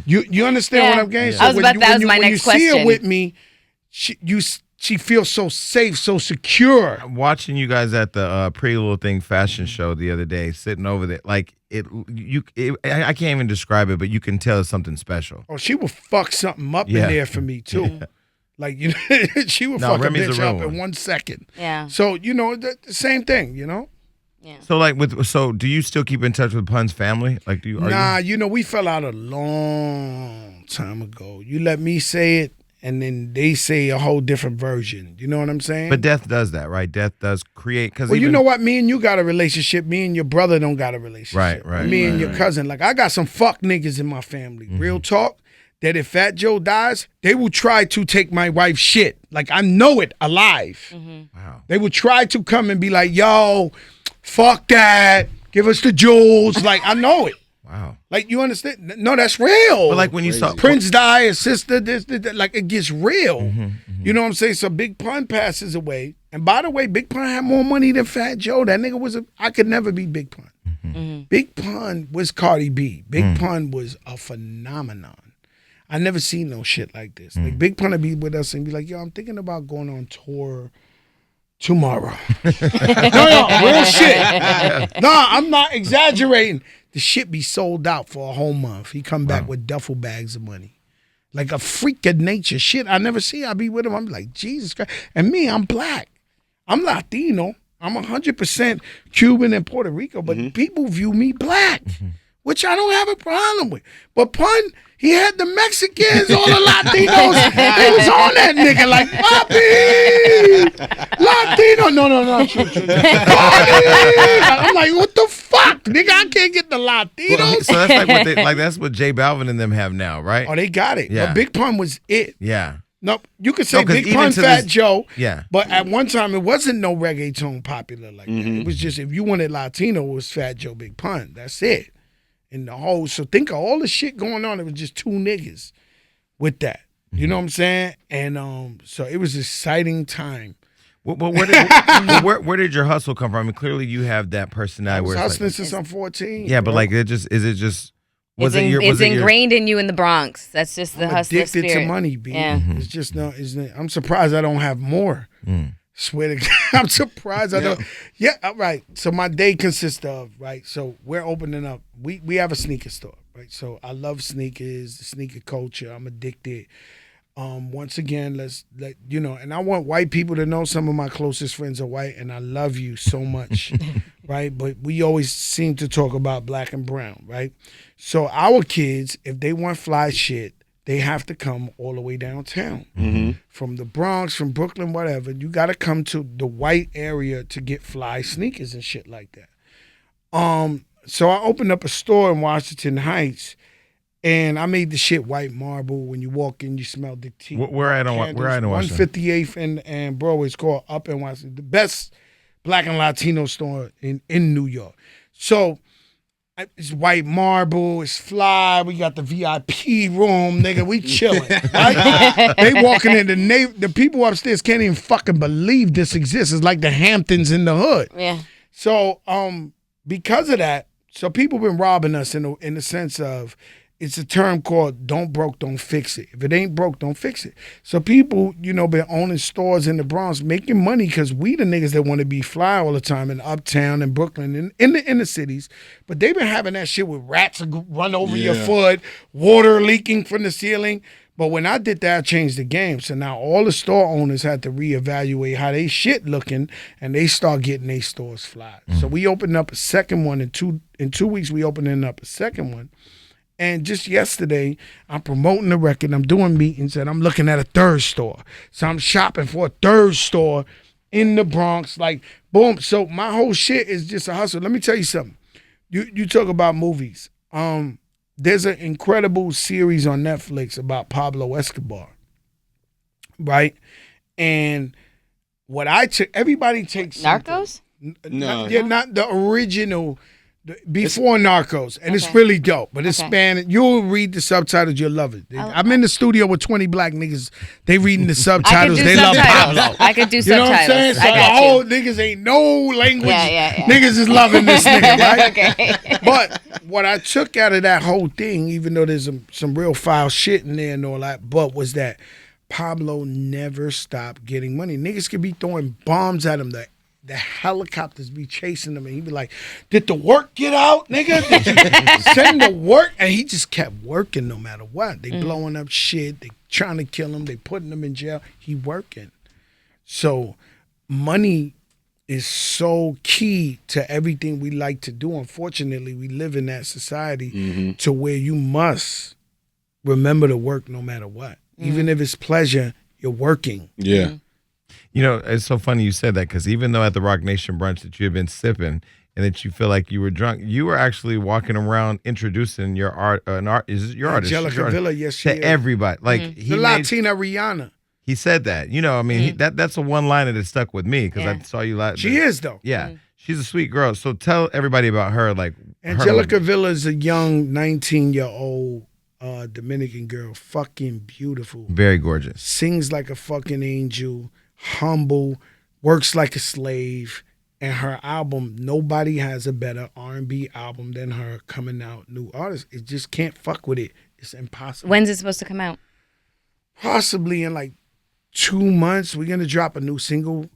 You understand what I'm getting? So that was my next question. When you see her with me, she feels so safe, so secure. Watching you guys at the Pretty Little Thing fashion show the other day, sitting over there, like I can't even describe it, but you can tell it's something special. Oh, she will fuck something up in there for me too. Mm-hmm. Like, you know, she will fuck Remy's a bitch a real up in one. 1 second. Yeah. So, you know, the same thing, you know? Yeah. So do you still keep in touch with Pun's family? Like, You know, we fell out a long time ago. You let me say it, and then they say a whole different version. You know what I'm saying? But death does that, right? Death does create. Well, you know what? Me and you got a relationship. Me and your brother don't got a relationship. Right. Me and your cousin. Like, I got some fuck niggas in my family. Real talk. That if Fat Joe dies, they will try to take my wife's shit. Like, I know it alive. Wow. They would try to come and be like, yo, fuck that. Give us the jewels. Like, I know it. Wow. Like, you understand? No, that's real. But like when you saw Prince die, his sister, this, like, it gets real. You know what I'm saying? So Big Pun passes away. And by the way, Big Pun had more money than Fat Joe. That nigga was I could never be Big Pun. Big Pun was Cardi B. Big Pun was a phenomenon. I never seen no shit like this. Like, Big Pun would be with us and be like, yo, I'm thinking about going on tour tomorrow. No, real shit. No, I'm not exaggerating. The shit be sold out for a whole month. He come back with duffel bags of money. Like a freak of nature. Shit I never see. I be with him. I'm like, Jesus Christ. And me, I'm black. I'm Latino. I'm 100% Cuban and Puerto Rico, but people view me black, which I don't have a problem with. But Pun, he had the Mexicans, all the Latinos. They was on that nigga like, Papi, Latino. No. True. I'm like, what the fuck, nigga? I can't get the Latinos. So that's what J Balvin and them have now, right? Oh, they got it. Yeah. But Big Pun was it. Yeah. No, you could say 'cause Big even Pun, to Fat this- Joe. Yeah. But at one time, it wasn't no reggaeton popular like that. It was just, if you wanted Latino, it was Fat Joe, Big Pun. That's it. And the whole, so think of all the shit going on. It was just two niggas with that. You know what I'm saying? And so it was an exciting time. Where did your hustle come from? I mean, clearly you have that personality. I was where it's hustling like, since I'm 14. yeah, but bro. like It's ingrained in you in the Bronx. That's just the I'm hustler addicted spirit. to money, B. Yeah. It's just no. I'm surprised I don't have more. Swear to God, I'm surprised I don't. Yeah, right. So my day consists of, right. So we're opening up. We have a sneaker store, right. So I love sneakers, the sneaker culture. I'm addicted. Once again, let's let you know, and I want white people to know some of my closest friends are white, and I love you so much, right? But we always seem to talk about black and brown, right? So our kids, if they want fly shit, they have to come all the way downtown. From the Bronx, from Brooklyn, whatever. You got to come to the white area to get fly sneakers and shit like that. So I opened up a store in Washington Heights, and I made the shit white marble. When you walk in, you smell the tea. Where I don't 158th and Broadway. It's called Up in Washington. The best black and Latino store in New York. So it's white marble. It's fly. We got the VIP room, nigga. We chilling. Right? They walking in. The people upstairs can't even fucking believe this exists. It's like the Hamptons in the hood. Yeah. So because of that, so people been robbing us in the sense of, it's a term called don't broke, don't fix it. If it ain't broke, don't fix it. So people, been owning stores in the Bronx, making money because we the niggas that want to be fly all the time in Uptown and Brooklyn and in the inner cities. But they've been having that shit with rats run over your foot, water leaking from the ceiling. But when I did that, I changed the game. So now all the store owners had to reevaluate how they shit looking, and they start getting their stores fly. So we opened up a second one in 2 weeks. We opening up a second one. And just yesterday, I'm promoting the record. I'm doing meetings, and I'm looking at a third store. So I'm shopping for a third store in the Bronx. Like, boom. So my whole shit is just a hustle. Let me tell you something. You talk about movies. There's an incredible series on Netflix about Pablo Escobar, right? And what everybody takes Narcos? No. not the original. Before Narcos, and it's really dope, but it's Spanish. You'll read the subtitles, you'll love it. I'm in the studio with 20 black niggas. They reading the subtitles. They love Pablo. I could do You know subtitles. what I'm saying? So I the got whole you. niggas ain't no language. Yeah. Niggas is loving this nigga, right? Okay. But what I took out of that whole thing, even though there's some real foul shit in there and all that, but was that Pablo never stopped getting money. Niggas could be throwing bombs at him. The helicopters be chasing him, and he'd be like, "Did the work get out, nigga? Did you send the work?" And he just kept working no matter what. They blowing up shit. They trying to kill him. They putting him in jail. He working. So money is so key to everything we like to do. Unfortunately, we live in that society to where you must remember to work no matter what. Even if it's pleasure, you're working. Yeah. You know, it's so funny you said that because even though at the Rock Nation brunch that you had been sipping and that you feel like you were drunk, you were actually walking around introducing your art. Is your artist? Angelica Villa, yes, she to is. everybody. Like The Latina Rihanna. He said that. You know, I mean, that's a one-liner that stuck with me because I saw you last. She is though. Yeah, she's a sweet girl. So tell everybody about her. Like Angelica Villa is a young 19-year-old Dominican girl, fucking beautiful. Very gorgeous. Sings like a fucking angel, humble, works like a slave. And her album, nobody has a better R&B album than her coming out. New artist, it just can't fuck with it. It's impossible. When's it supposed to come out? Possibly in like 2 months. We're gonna drop a new single.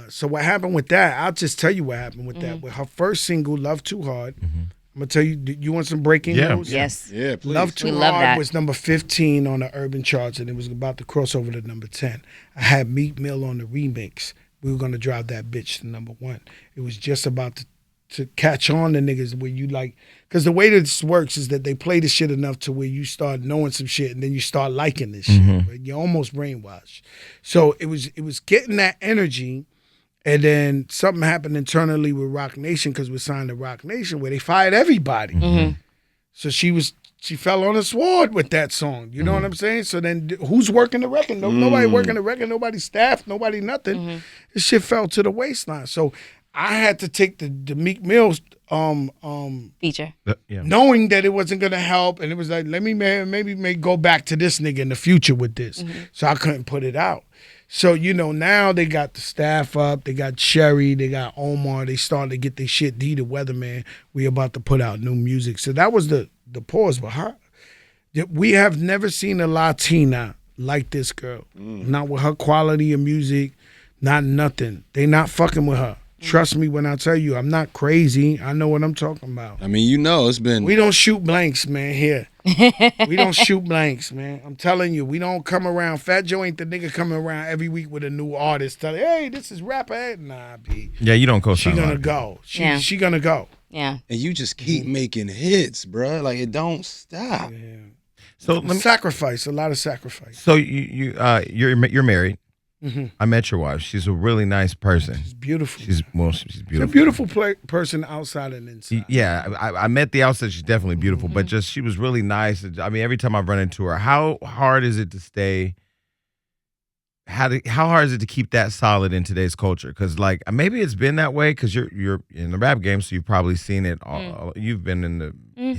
So what happened with that? I'll just tell you what happened with that. With her first single, "Love Too Hard," I'm gonna tell you. You want some breaking news? Yes. Yeah, please. "Love Too Hard" was number 15 on the urban charts, and it was about to cross over to number 10. I had Meek Mill on the remix. We were gonna drive that bitch to number 1. It was just about to catch on to niggas where you like, because the way this works is that they play the shit enough to where you start knowing some shit and then you start liking this shit. Right? You're almost brainwashed. So it was getting that energy, and then something happened internally with Rock Nation because we signed to Rock Nation where they fired everybody. So she fell on a sword with that song. You know what I'm saying? So then who's working the record? Nobody working the record. Nobody staff. Nobody nothing. This shit fell to the waistline. So I had to take the Meek Mill Feature. knowing that it wasn't gonna help, and it was like, let me maybe go back to this nigga in the future with this. So I couldn't put it out. So now they got the staff up, they got Sherry, they got Omar, they started to get their shit. D the Weatherman, we about to put out new music. So that was the pause. But her, we have never seen a Latina like this girl. Not with her quality of music, not nothing. They not fucking with her. Trust me when I tell you, I'm not crazy. I know what I'm talking about. I mean, it's been. We don't shoot blanks, man, here. We don't shoot blanks, man. I'm telling you, we don't come around. Fat Joe ain't the nigga coming around every week with a new artist telling, hey, this is rapper. Nah, B. Yeah, you don't co-sign. She gonna go. She gonna go. Yeah. And you just keep making hits, bro. Like, it don't stop. Yeah. So Sacrifice, a lot of sacrifice. So you're married. I met your wife. She's a really nice person. She's beautiful. She's beautiful. She's a beautiful person outside and inside. Yeah, I met the outside. She's definitely beautiful, but just she was really nice. I mean, every time I've run into her, how hard is it to stay? How hard is it to keep that solid in today's culture? Because like maybe it's been that way because you're in the rap game, so you've probably seen it. All, you've been in the.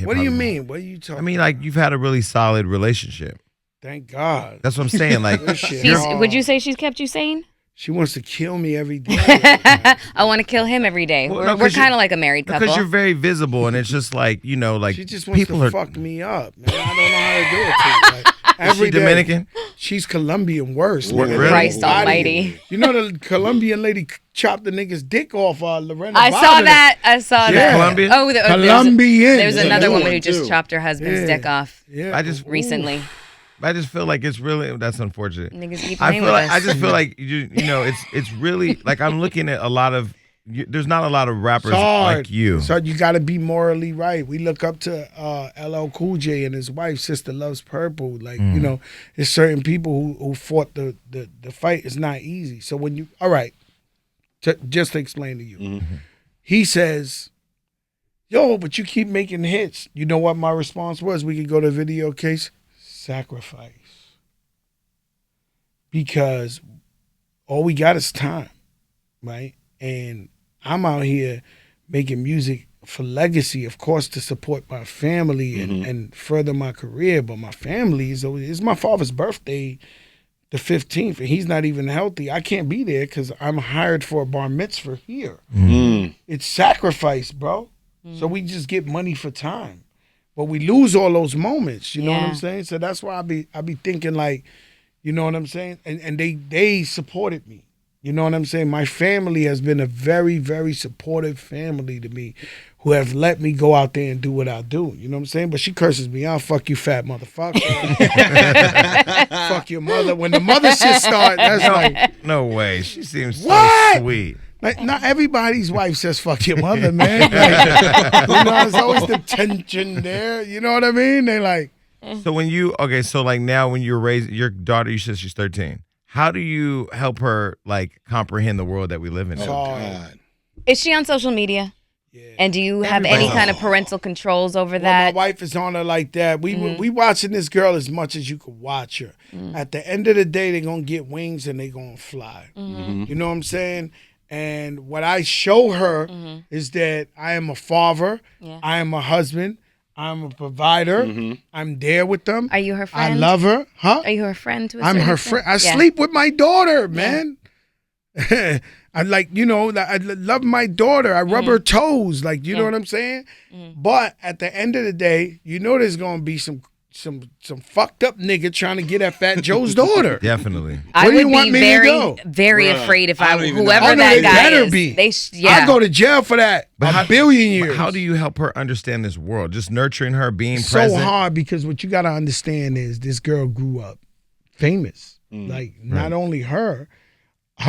What do you mean? What are you talking? I mean, like you've had a really solid relationship. Thank God. That's what I'm saying. Like, Would you say she's kept you sane? She wants to kill me every day. I want to kill him every day. Well, we're kind of like a married couple. Because you're very visible, and it's just like like she just wants to fuck me up, man. I don't know how to do it to you. Like, is she Dominican? She's Colombian worse. Really? Christ Almighty. You know the Colombian lady chopped the nigga's dick off Lorena. I saw that. Colombia? Oh, Colombian. There's another woman who just chopped her husband's dick off. Yeah. Recently. I just feel like it's really that's unfortunate. Niggas keep playing with us. I just feel like it's really like I'm looking at a lot of there's not a lot of rappers like you. So you got to be morally right. We look up to LL Cool J and his wife, Sister Loves Purple. Like there's certain people who fought the fight. It's not easy. So when you just to explain to you, he says, "Yo, but you keep making hits." You know what my response was? We could go to video case. Sacrifice, because all we got is time, right? And I'm out here making music for legacy, of course, to support my family and further my career. But my family it's my father's birthday, the 15th, and he's not even healthy. I can't be there because I'm hired for a bar mitzvah here. It's sacrifice, bro. So we just get money for time. but we lose all those moments. You know what Yeah. I'm saying? So that's why I be thinking like, you know what I'm saying? And they supported me. You know what I'm saying? My family has been a very, very supportive family to me, who have let me go out there and do what I do. You know what I'm saying? But she curses me out. Fuck you, fat motherfucker. Fuck your mother. When the mother shit start, that's like, No way. She seems so What? sweet. like, not everybody's wife says fuck your mother, man. Like, you know, there's always the tension there. You know what I mean? They like, So so like now when you're raising your daughter, you said she's 13. How do you help her like comprehend the world that we live in? Oh, now? God. Is she on social media? yeah. And do you have any Everybody's kind on. of parental controls over Well, that? my wife is on her like that. We watching this girl as much as you could watch her. At the end of the day, they're gonna get wings and they're gonna fly. You know what I'm saying? And what I show her is that I am a father, Yeah. I am a husband, I'm a provider, I'm there with them. Are you her I friend? love her, huh? Are you her friend to a I'm certain her extent? friend. I Yeah. sleep with my daughter, man. I like, you know, I love my daughter. I rub her toes, like, you know what I'm saying? But at the end of the day, you know, there's gonna be some fucked up nigga trying to get at Fat Joe's daughter. Definitely. I Where do would you want be me to very, go? very Bruh, afraid if I I, don't even know. whoever Oh, no, that they guy better is. be. Yeah. I go to jail for that a billion years. How do you help her understand this world? Just nurturing her, being It's present. so hard because what you got to understand is this girl grew up famous. Like not only her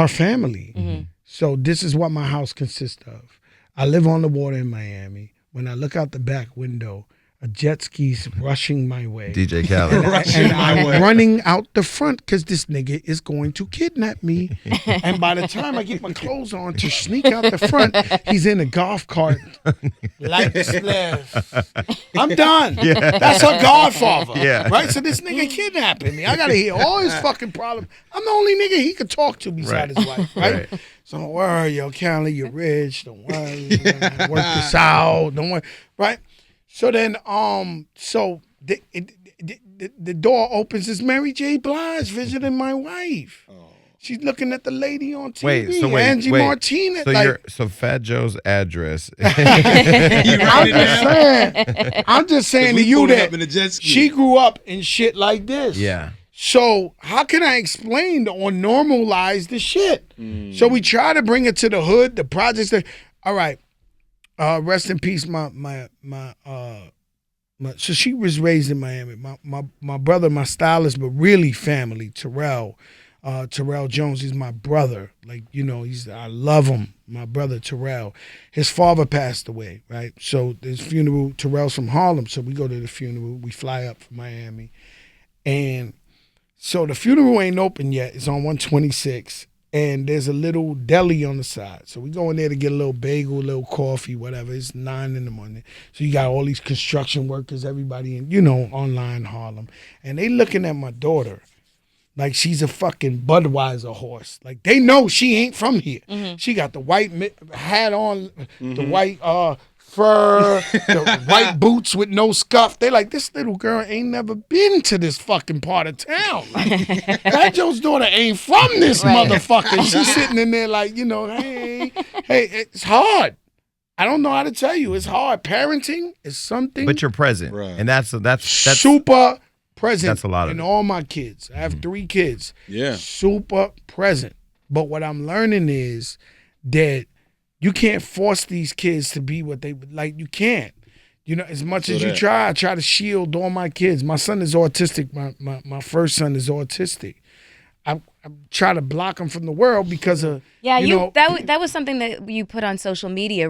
family. So this is what my house consists of. I live on the water in Miami. When I look out the back window, a jet ski's rushing my way. DJ Khaled. And I'm running out the front because this nigga is going to kidnap me. And by the time I get my clothes on to sneak out the front, he's in a golf cart. Lights left. I'm done. That's her godfather. Yeah. Right? So this nigga kidnapping me. I got to hear all his fucking problems. I'm the only nigga he could talk to beside his wife. Right? So don't worry, yo, Callie, you're rich. Don't worry. Work this out. Don't worry. Right? So then, so the door opens. It's Mary J. Blige visiting my wife. She's looking at the lady on TV, Angie Martinez. So so Fat Joe's address. I'm just saying to you up in a that jet ski. she grew up in shit like this. Yeah. So how can I explain or normalize the shit? So we try to bring it to the hood, the projects. All right. Rest in peace, so she was raised in Miami. My brother, my stylist, but really family, Terrell Jones, he's my brother. Like, you know, I love him. My brother Terrell. His father passed away, right? So his funeral, Terrell's from Harlem, so we go to the funeral. We fly up from Miami. And so the funeral ain't open yet. It's on 126. And there's a little deli on the side. So we go in there to get a little bagel, a little coffee, whatever. It's 9 in the morning. So you got all these construction workers, everybody in, you know, online Harlem. And they looking at my daughter like she's a fucking Budweiser horse. Like they know she ain't from here. She got the white hat on, the white fur, the white boots with no scuff. They like, this little girl ain't never been to this fucking part of town. Fat Joe's daughter ain't from this motherfucker. She's sitting in there like, you know, hey, it's hard. I don't know how to tell you. It's hard. Parenting is something. But you're present. Right. And that's super present. That's a lot of in it. all my kids. I have 3 kids. Yeah. Super present. But what I'm learning is that you can't force these kids to be what they would like. You can't. You know, as much as you try, I try to shield all my kids. My son is autistic. My first son is autistic. I try to block him from the world because of that was something that you put on social media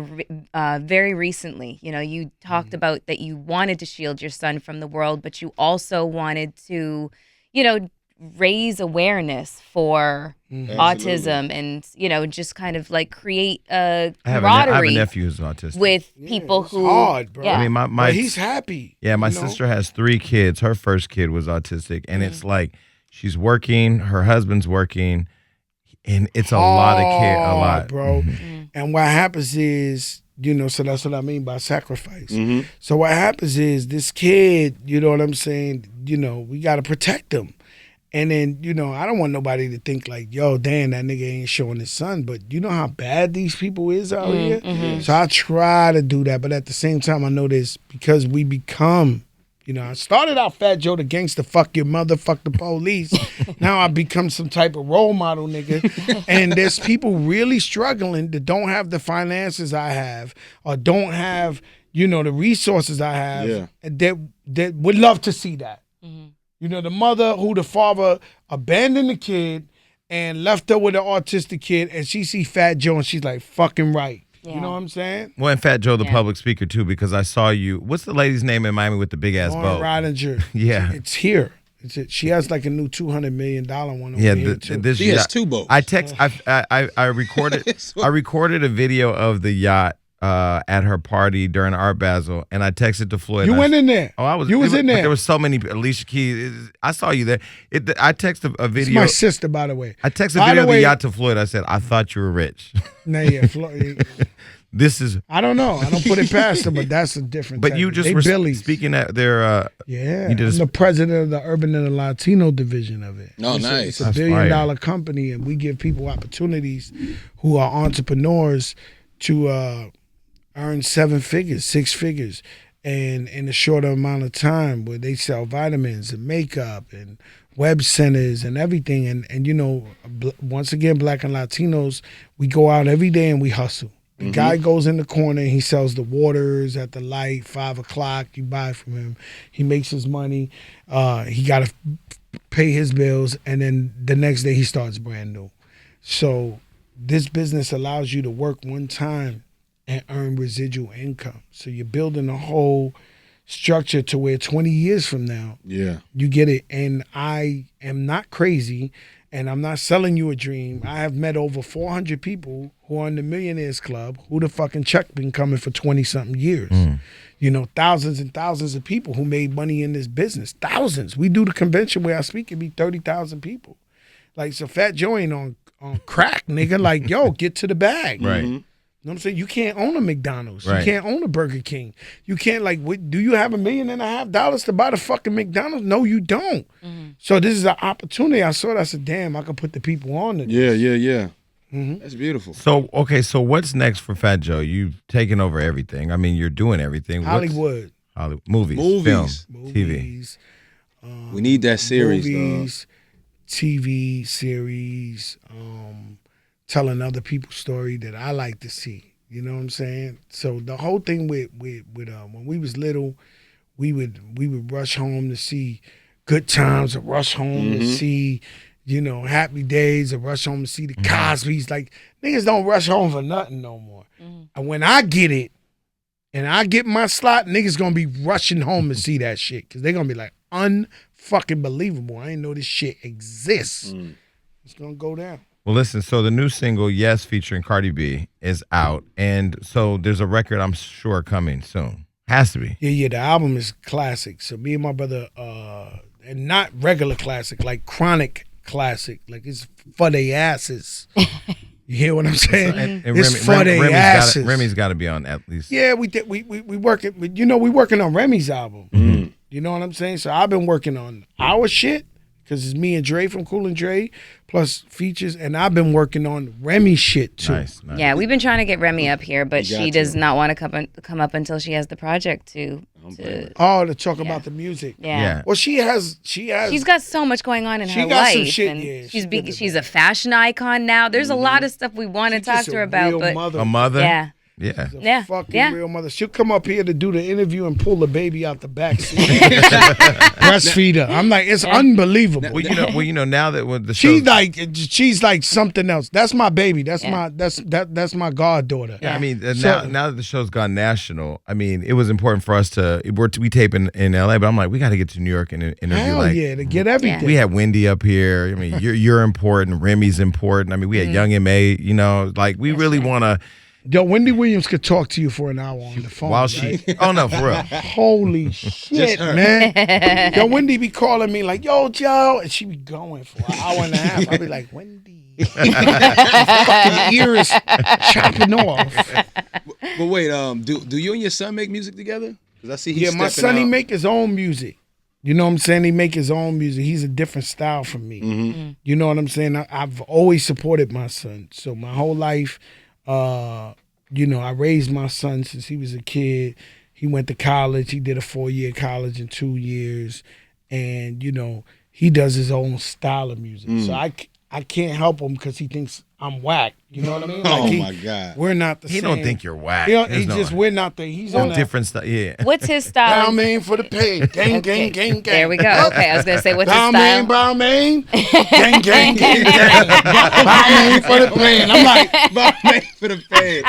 very recently. You know, you talked about that you wanted to shield your son from the world, but you also wanted to, you know, raise awareness for autism and, you know, just kind of like create a camaraderie I have a nephew who's autistic. with people it's who hard, bro. Yeah. I mean, my But he's happy. Yeah, my you know? sister has 3 kids. Her first kid was autistic, and it's like she's working, her husband's working, and it's a lot of care, a lot, bro. And what happens is, you know, so that's what I mean by sacrifice. So what happens is this kid, you know what I'm saying, you know, we got to protect him. And then, you know, I don't want nobody to think like, yo, damn, that nigga ain't showing his son. But you know how bad these people is out here? Mm-hmm. So I try to do that. But at the same time, I know this because we become, you know, I started out Fat Joe the gangster, fuck your mother, fuck the police. Now I become some type of role model, nigga. And there's people really struggling that don't have the finances I have or don't have, you know, the resources I have that would love to see that. Mm-hmm. You know, the mother who the father abandoned the kid and left her with an autistic kid, and she see Fat Joe and she's like, fucking right. Yeah. You know what I'm saying? Well, and Fat Joe, the public speaker, too, because I saw you. What's the lady's name in Miami with the big-ass boat? Ridinger. Yeah. It's here. She has like a new $200 million one over Yeah, here, too. She has 2 boats. I recorded a video of the yacht at her party during Art Basel, and I texted to Floyd. You went in there. Oh, I was. You was in there. But there was so many. Alicia Keys. I saw you there. I texted a It's video. my sister, by the way. I texted a video of the yacht to Floyd. I said, I thought you were rich. Nah, yeah, Floyd. This is. I don't know. I don't put it past them, but that's a different. But type you of- just they were Billies. speaking at their. Yeah, you did I'm the president of the Urban and the Latino division of it. Oh, It's nice. It's a That's $1 fire. billion company, and we give people opportunities who are entrepreneurs to earn 7 figures, 6 figures, and in a shorter amount of time, where they sell vitamins and makeup and web centers and everything. And you know, once again, Black and Latinos, we go out every day and we hustle. The guy goes in the corner and he sells the waters at the light, 5 o'clock. You buy from him. He makes his money. He got to pay his bills. And then the next day he starts brand new. So this business allows you to work one time and earn residual income. So you're building a whole structure to where 20 years from now, you get it. And I am not crazy. And I'm not selling you a dream. I have met over 400 people who are in the Millionaires Club who the fucking check been coming for 20-something years. You know, thousands and thousands of people who made money in this business. Thousands. We do the convention where I speak, it'd be 30,000 people. Like, so Fat Joe ain't on crack, nigga. Like, yo, get to the bag. Right. You know what I'm saying? You can't own a McDonald's. Right. You can't own a Burger King. You can't, like, do you have $1.5 million to buy the fucking McDonald's? No, you don't. So this is an opportunity. I saw it. I said, damn, I could put the people on to this. Yeah. That's beautiful. So, okay, so what's next for Fat Joe? You've taken over everything. I mean, you're doing everything. Hollywood. Movies. Film, TV. Movies. We need that series, movies, TV series, telling other people's story that I like to see. You know what I'm saying? So the whole thing with when we was little, we would rush home to see Good Times, or rush home to see, you know, Happy Days, or rush home to see the Cosbys. Like, niggas don't rush home for nothing no more. And when I get it, and I get my slot, niggas gonna be rushing home to see that shit. Cause they gonna be like, unfucking believable. I ain't know this shit exists. It's gonna go down. Well, listen, so the new single, Yes, featuring Cardi B, is out. And so there's a record, I'm sure, coming soon. Has to be. Yeah, the album is classic. So me and my brother, and not regular classic, like chronic classic. Like, it's for they asses. You hear what I'm saying? And It's for they asses. Remy's got to be on at least. Yeah, we working. You know, we working on Remy's album. You know what I'm saying? So I've been working on our shit, because it's me and Dre from Cool and Dre, plus features, and I've been working on Remy shit too. Nice. Yeah, we've been trying to get Remy up here, but You got she does not want to come up until she has the project to To talk about the music. yeah. Well, she has. She's got so much going on in She her got life. some shit, and yeah, she's she did she's a fashion icon now. There's a lot of stuff we want to She's talk just to her a about, real but mother. A mother? yeah. Yeah. She's a Yeah, fucking yeah. real mother. She'll come up here to do the interview and pull the baby out the back seat. Breastfeed her. I'm like, it's unbelievable. Well, you know, now that with the She's show, she's like something else. That's my baby. That's that's my goddaughter. I mean, So- now that the show's gone national, I mean, it was important for us we tape in LA, but I'm like, we got to get to New York and interview. Hell like, yeah, to get everything. we had Wendy up here. I mean, you're important. Remy's important. I mean, we had Young M.A. You know, like we really want to. Yo, Wendy Williams could talk to you for an hour on the phone. While right? she, oh no, for real. Holy shit, her. man. Yo, Wendy be calling me like, yo, Joe, and she be going for an hour and a half. I be like, Wendy. Fucking ear is chopping off. But wait, do you and your son make music together? Because I see he's Yeah, my stepping son, he out. make his own music. You know what I'm saying? He make his own music. He's a different style from me. Mm-hmm. You know what I'm saying? I've always supported my son. So my whole life, I raised my son since he was a kid. He went to college. He did a 4-year college in 2 years. And, he does his own style of music. So I can't help him because he thinks I'm whack. You know what I mean? My God. We're not the same. He don't think you're whack. We're not the, he's on that. Different stuff. Yeah. What's his style? Bow main for the pay. Gang, gang, gang, gang. There we go. Okay, I was gonna say what's his Bow style? main. Gang, gang, gang, gang. Bow main for the pain. I'm like, Bow main for the pain.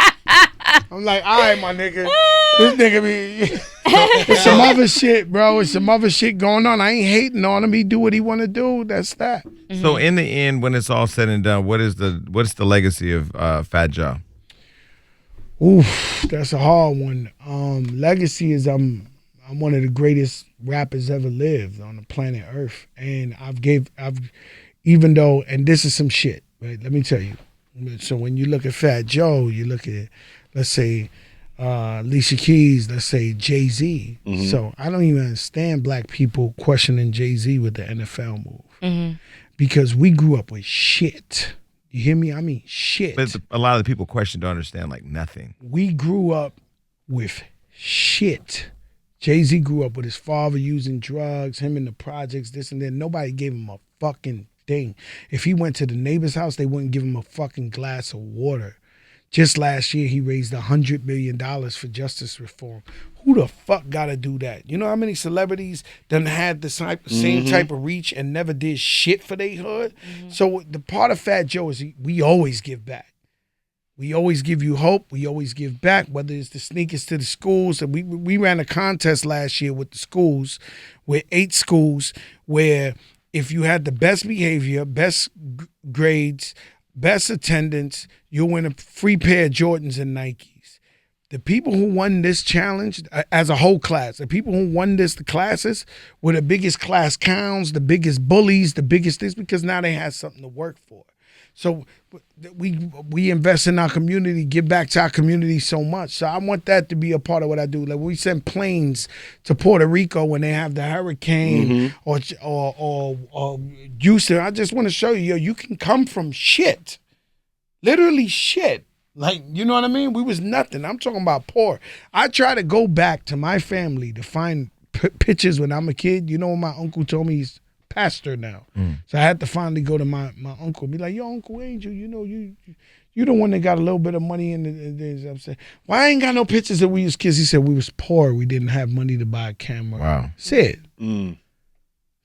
all right, my nigga. This nigga be. It's some other shit, bro. It's some other shit going on. I ain't hating on him. He do what he want to do. That's that. So in the end, when it's all said and done, what's the legacy of Fat Joe? Oof, that's a hard one. Legacy is I'm one of the greatest rappers ever lived on the planet Earth, and even though, and this is some shit, right? Let me tell you. So when you look at Fat Joe, you look at, let's say, Alicia Keys, let's say Jay-Z. So I don't even understand black people questioning Jay-Z with the NFL move. Because we grew up with shit. You hear me? I mean shit. But a lot of the people question don't understand like nothing. We grew up with shit. Jay-Z grew up with his father using drugs, him in the projects, this and that. Nobody gave him a fucking thing. If he went to the neighbor's house, they wouldn't give him a fucking glass of water. Just last year, he raised $100 million for justice reform. Who the fuck gotta do that? You know how many celebrities done had the same type of reach and never did shit for their hood? So the part of Fat Joe is we always give back. We always give you hope. We always give back, whether it's the sneakers to the schools. And we ran a contest last year with the schools, with 8 schools, where if you had the best behavior, best grades, best attendance, you'll win a free pair of Jordans and Nikes. The people who won this challenge as a whole class, the people who won the classes were the biggest class clowns, the biggest bullies, the biggest things, because now they had something to work for. So we invest in our community, give back to our community so much. So I want that to be a part of what I do. Like we send planes to Puerto Rico when they have the hurricane or Houston. I just want to show you, you can come from shit, literally shit. Like, you know what I mean? We was nothing. I'm talking about poor. I try to go back to my family to find pictures when I'm a kid. You know what my uncle told me? He's pastor now. So I had to finally go to my uncle and be like, yo, Uncle Angel, you know, you the one that got a little bit of money in the I'm saying, why I ain't got no pictures that we was kids? He said we was poor. We didn't have money to buy a camera. Wow. Said.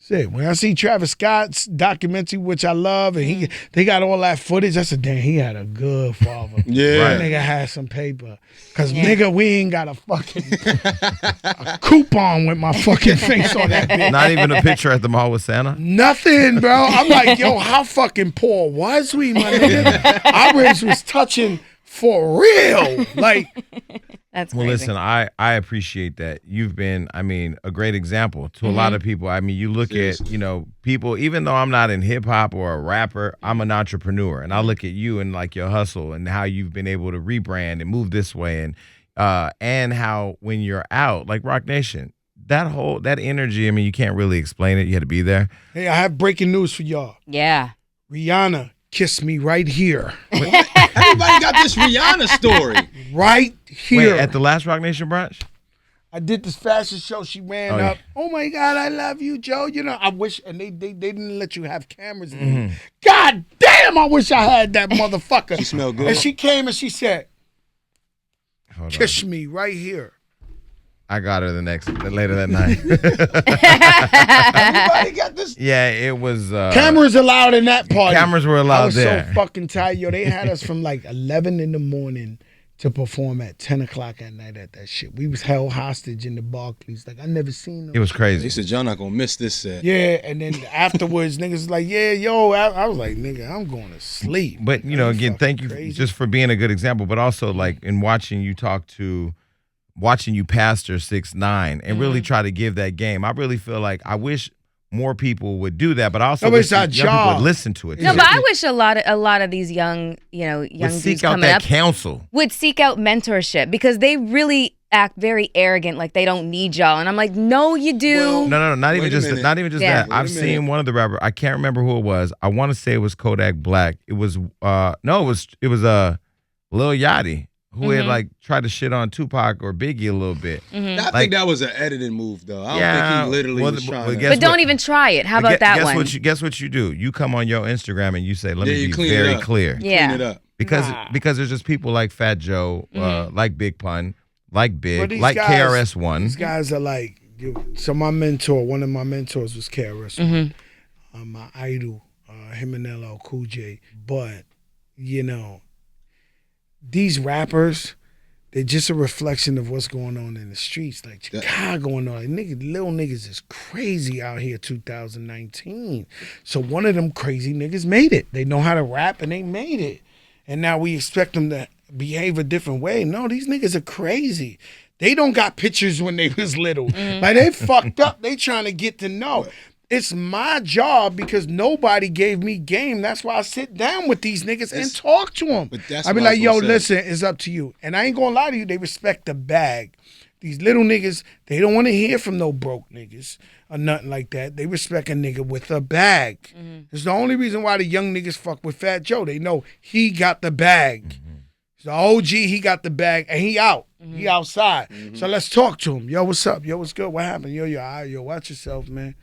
When I see Travis Scott's documentary, which I love, and they got all that footage, I said, damn, he had a good father. Yeah. That nigga had some paper. Because, nigga, we ain't got a fucking a coupon with my fucking face on that bitch. Not even a picture at the mall with Santa? Nothing, bro. I'm like, yo, how fucking poor was we, my nigga? Our ribs was touching for real. Like, That's well, crazy. listen, I appreciate that. You've been, a great example to a lot of people. You look at, people, even though I'm not in hip hop or a rapper, I'm an entrepreneur. And I look at you and like your hustle and how you've been able to rebrand and move this way. And how when you're out, like Rock Nation, that energy, you can't really explain it. You had to be there. Hey, I have breaking news for y'all. Yeah. Rihanna kissed me right here. Everybody got this Rihanna story. Right here. Wait, at the last Rock Nation brunch? I did this fashion show. She ran up. Yeah. Oh my God, I love you, Joe. I wish, and they didn't let you have cameras in. God damn, I wish I had that motherfucker. She smelled good. And she came and she said, Hold on. kiss me right here. I got her later that night. Everybody got this. Yeah, it was. Cameras allowed in that party. Cameras were allowed I was there. so fucking tired. Yo, they had us from like 11 in the morning to perform at 10 o'clock at night at that shit. We was held hostage in the Barclays. Like, I never seen them. It was They crazy. said, y'all not going to miss this set. Yeah, and then afterwards, niggas was like, yeah, yo. I was like, nigga, I'm going to sleep. But, again, thank you Crazy. just for being a good example, but also like in watching you pastor 6ix9ine and really try to give that game. I really feel like I wish more people would do that, but also No, it's wish our young people job. would listen to it. No, too. but I wish a lot of these young Would dudes seek out coming that up counsel. would seek out mentorship because they really, act very arrogant, like they don't need y'all. And I'm like, no, you do. Well, No, not Wait even a just minute. Yeah. that. I've seen one of the rapper. I can't remember who it was. I want to say it was Kodak Black. It was it was Lil Yachty who had like tried to shit on Tupac or Biggie a little bit. I think that was an editing move, though. I don't think he literally was trying to. But don't even try it. How about that one? Guess what you do? You come on your Instagram and you say, let me Yeah, be clean it very up. clear. Yeah. Clean it up. Because there's just people like Fat Joe, like Big Pun, like But Big, these like guys- KRS-One. These guys are like, so my mentor, one of my mentors was KRS-One. My idol, him and LL Cool J. But, you know, these rappers, they're just a reflection of what's going on in the streets. Like Chicago and all that. Little niggas is crazy out here 2019. So one of them crazy niggas made it. They know how to rap and they made it. And now we expect them to behave a different way. No, these niggas are crazy. They don't got pictures when they was little. Like they fucked up. They trying to get to know. It's my job because nobody gave me game. That's why I sit down with these niggas and talk to them. But that's I be what I like, was yo, gonna say. listen, it's up to you. And I ain't gonna lie to you, they respect the bag. These little niggas, they don't want to hear from no broke niggas or nothing like that. They respect a nigga with a bag. It's the only reason why the young niggas fuck with Fat Joe. They know he got the bag. The OG, he got the bag, and he out. He outside. So let's talk to him. Yo, what's up? Yo, what's good? What happened? Yo, all right, yo, watch yourself, man.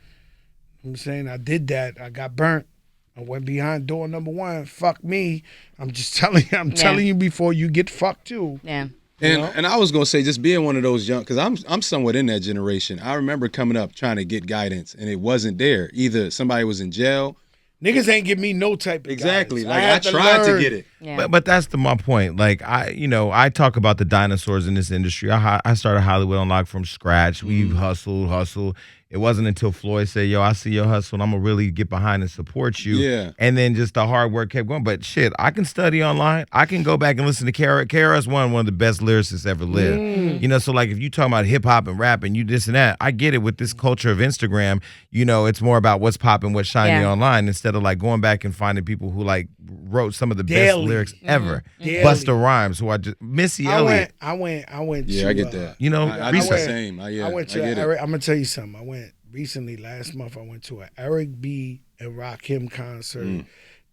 I'm saying I did that. I got burnt. I went behind door number 1. Fuck me. I'm just telling you. I'm telling you before you get fucked too. Yeah. And I was gonna say, just being one of those young, because I'm somewhat in that generation. I remember coming up trying to get guidance, and it wasn't there. Either somebody was in jail. Niggas ain't give me no type of Exactly. guidance. Like I had tried to learn. get it. Yeah. But that's my point. Like I talk about the dinosaurs in this industry. I started Hollywood Unlocked from scratch. We hustled. It wasn't until Floyd said, yo, I see your hustle and I'm going to really get behind and support you. Yeah. And then just the hard work kept going. But shit, I can study online. I can go back and listen to KRS-One, one of the best lyricists ever lived. You know, so like if you talking about hip hop and rap and you this and that, I get it with this culture of Instagram. You know, it's more about what's popping, what's shiny online instead of like going back and finding people who like wrote some of the best lyrics ever. Busta Rhymes, who Missy Elliott. I went Yeah, to, I get that. You know, I do the same. I went to get Eric, I'm gonna tell you something. I went recently last month. I went to an Eric B and Rakim concert.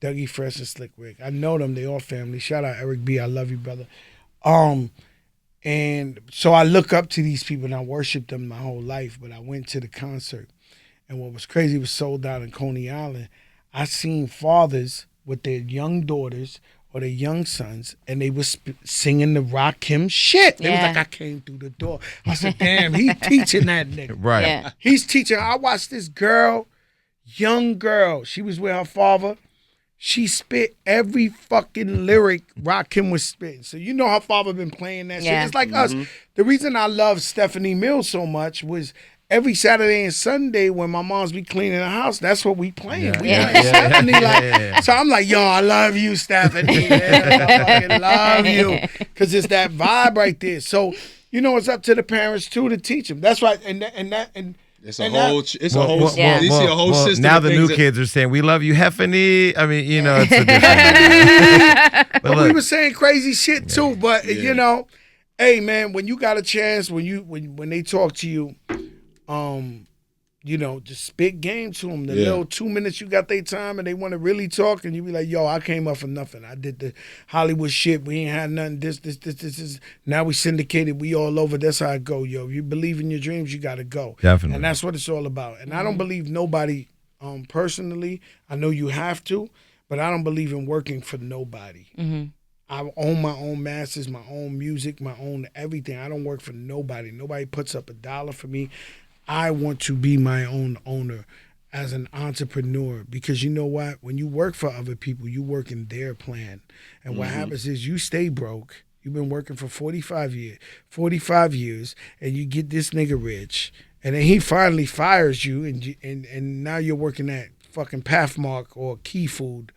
Dougie Fresh and Slick Rick. I know them. They all family. Shout out Eric B. I love you, brother. And so I look up to these people and I worship them my whole life. But I went to the concert, and what was crazy was sold out in Coney Island. I seen fathers with their young daughters or their young sons, and they was singing the Rakim shit. They was like, I came through the door. I said, damn, he teaching that nigga. Right. Yeah. He's teaching. I watched this girl, young girl. She was with her father. She spit every fucking lyric Rakim was spitting. So you know her father been playing that shit. It's like us. The reason I love Stephanie Mills so much was every Saturday and Sunday when my moms be cleaning the house, that's what we playing. We playing Stephanie. So I'm like, yo, I love you, Stephanie. Yeah, I fucking love you. Because it's that vibe right there. So, you know, it's up to the parents, too, to teach them. That's right. And It's a whole you see a whole system. Now of the things new kids are saying, we love you, Heffany. I mean, you know, it's a different. But we were saying crazy shit, too. But, you know, hey, man, when you got a chance, when they talk to you, you know, just spit game to them. The little 2 minutes you got their time and they want to really talk, and you be like, yo, I came up for nothing. I did the Hollywood shit. We ain't had nothing. This is. Now we syndicated. We all over. That's how it go, yo. If you believe in your dreams, you got to go. Definitely. And that's what it's all about. And I don't believe nobody personally. I know you have to, but I don't believe in working for nobody. I own my own masters, my own music, my own everything. I don't work for nobody. Nobody puts up $1 for me. I want to be my own owner as an entrepreneur, because you know what? When you work for other people, you work in their plan. And what happens is you stay broke. You've been working for 45 years, and you get this nigga rich, and then he finally fires you, and now you're working at fucking Pathmark or Key Food.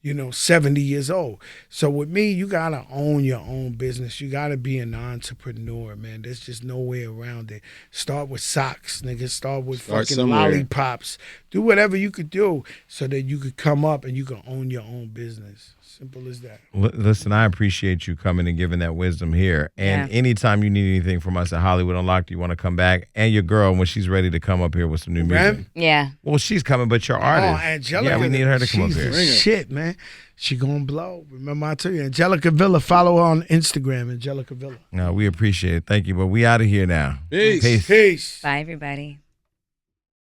70 years old. So with me, you gotta own your own business. You gotta be an entrepreneur, man. There's just no way around it. Start with socks, nigga. Start with fucking somewhere. lollipops. Do whatever you could do so that you could come up and you can own your own business. Simple as that. Listen, I appreciate you coming and giving that wisdom here. And anytime you need anything from us at Hollywood Unlocked, you want to come back, and your girl, when she's ready to come up here with some new music. Yeah. Well, she's coming, but your artist. Oh, Angelica. Yeah, we need her to come up she's here. the shit, man. She gonna blow. Remember I told you, Angelica Villa. Follow her on Instagram, Angelica Villa. No, we appreciate it. Thank you. But we out of here now. Peace. Peace. Bye, everybody.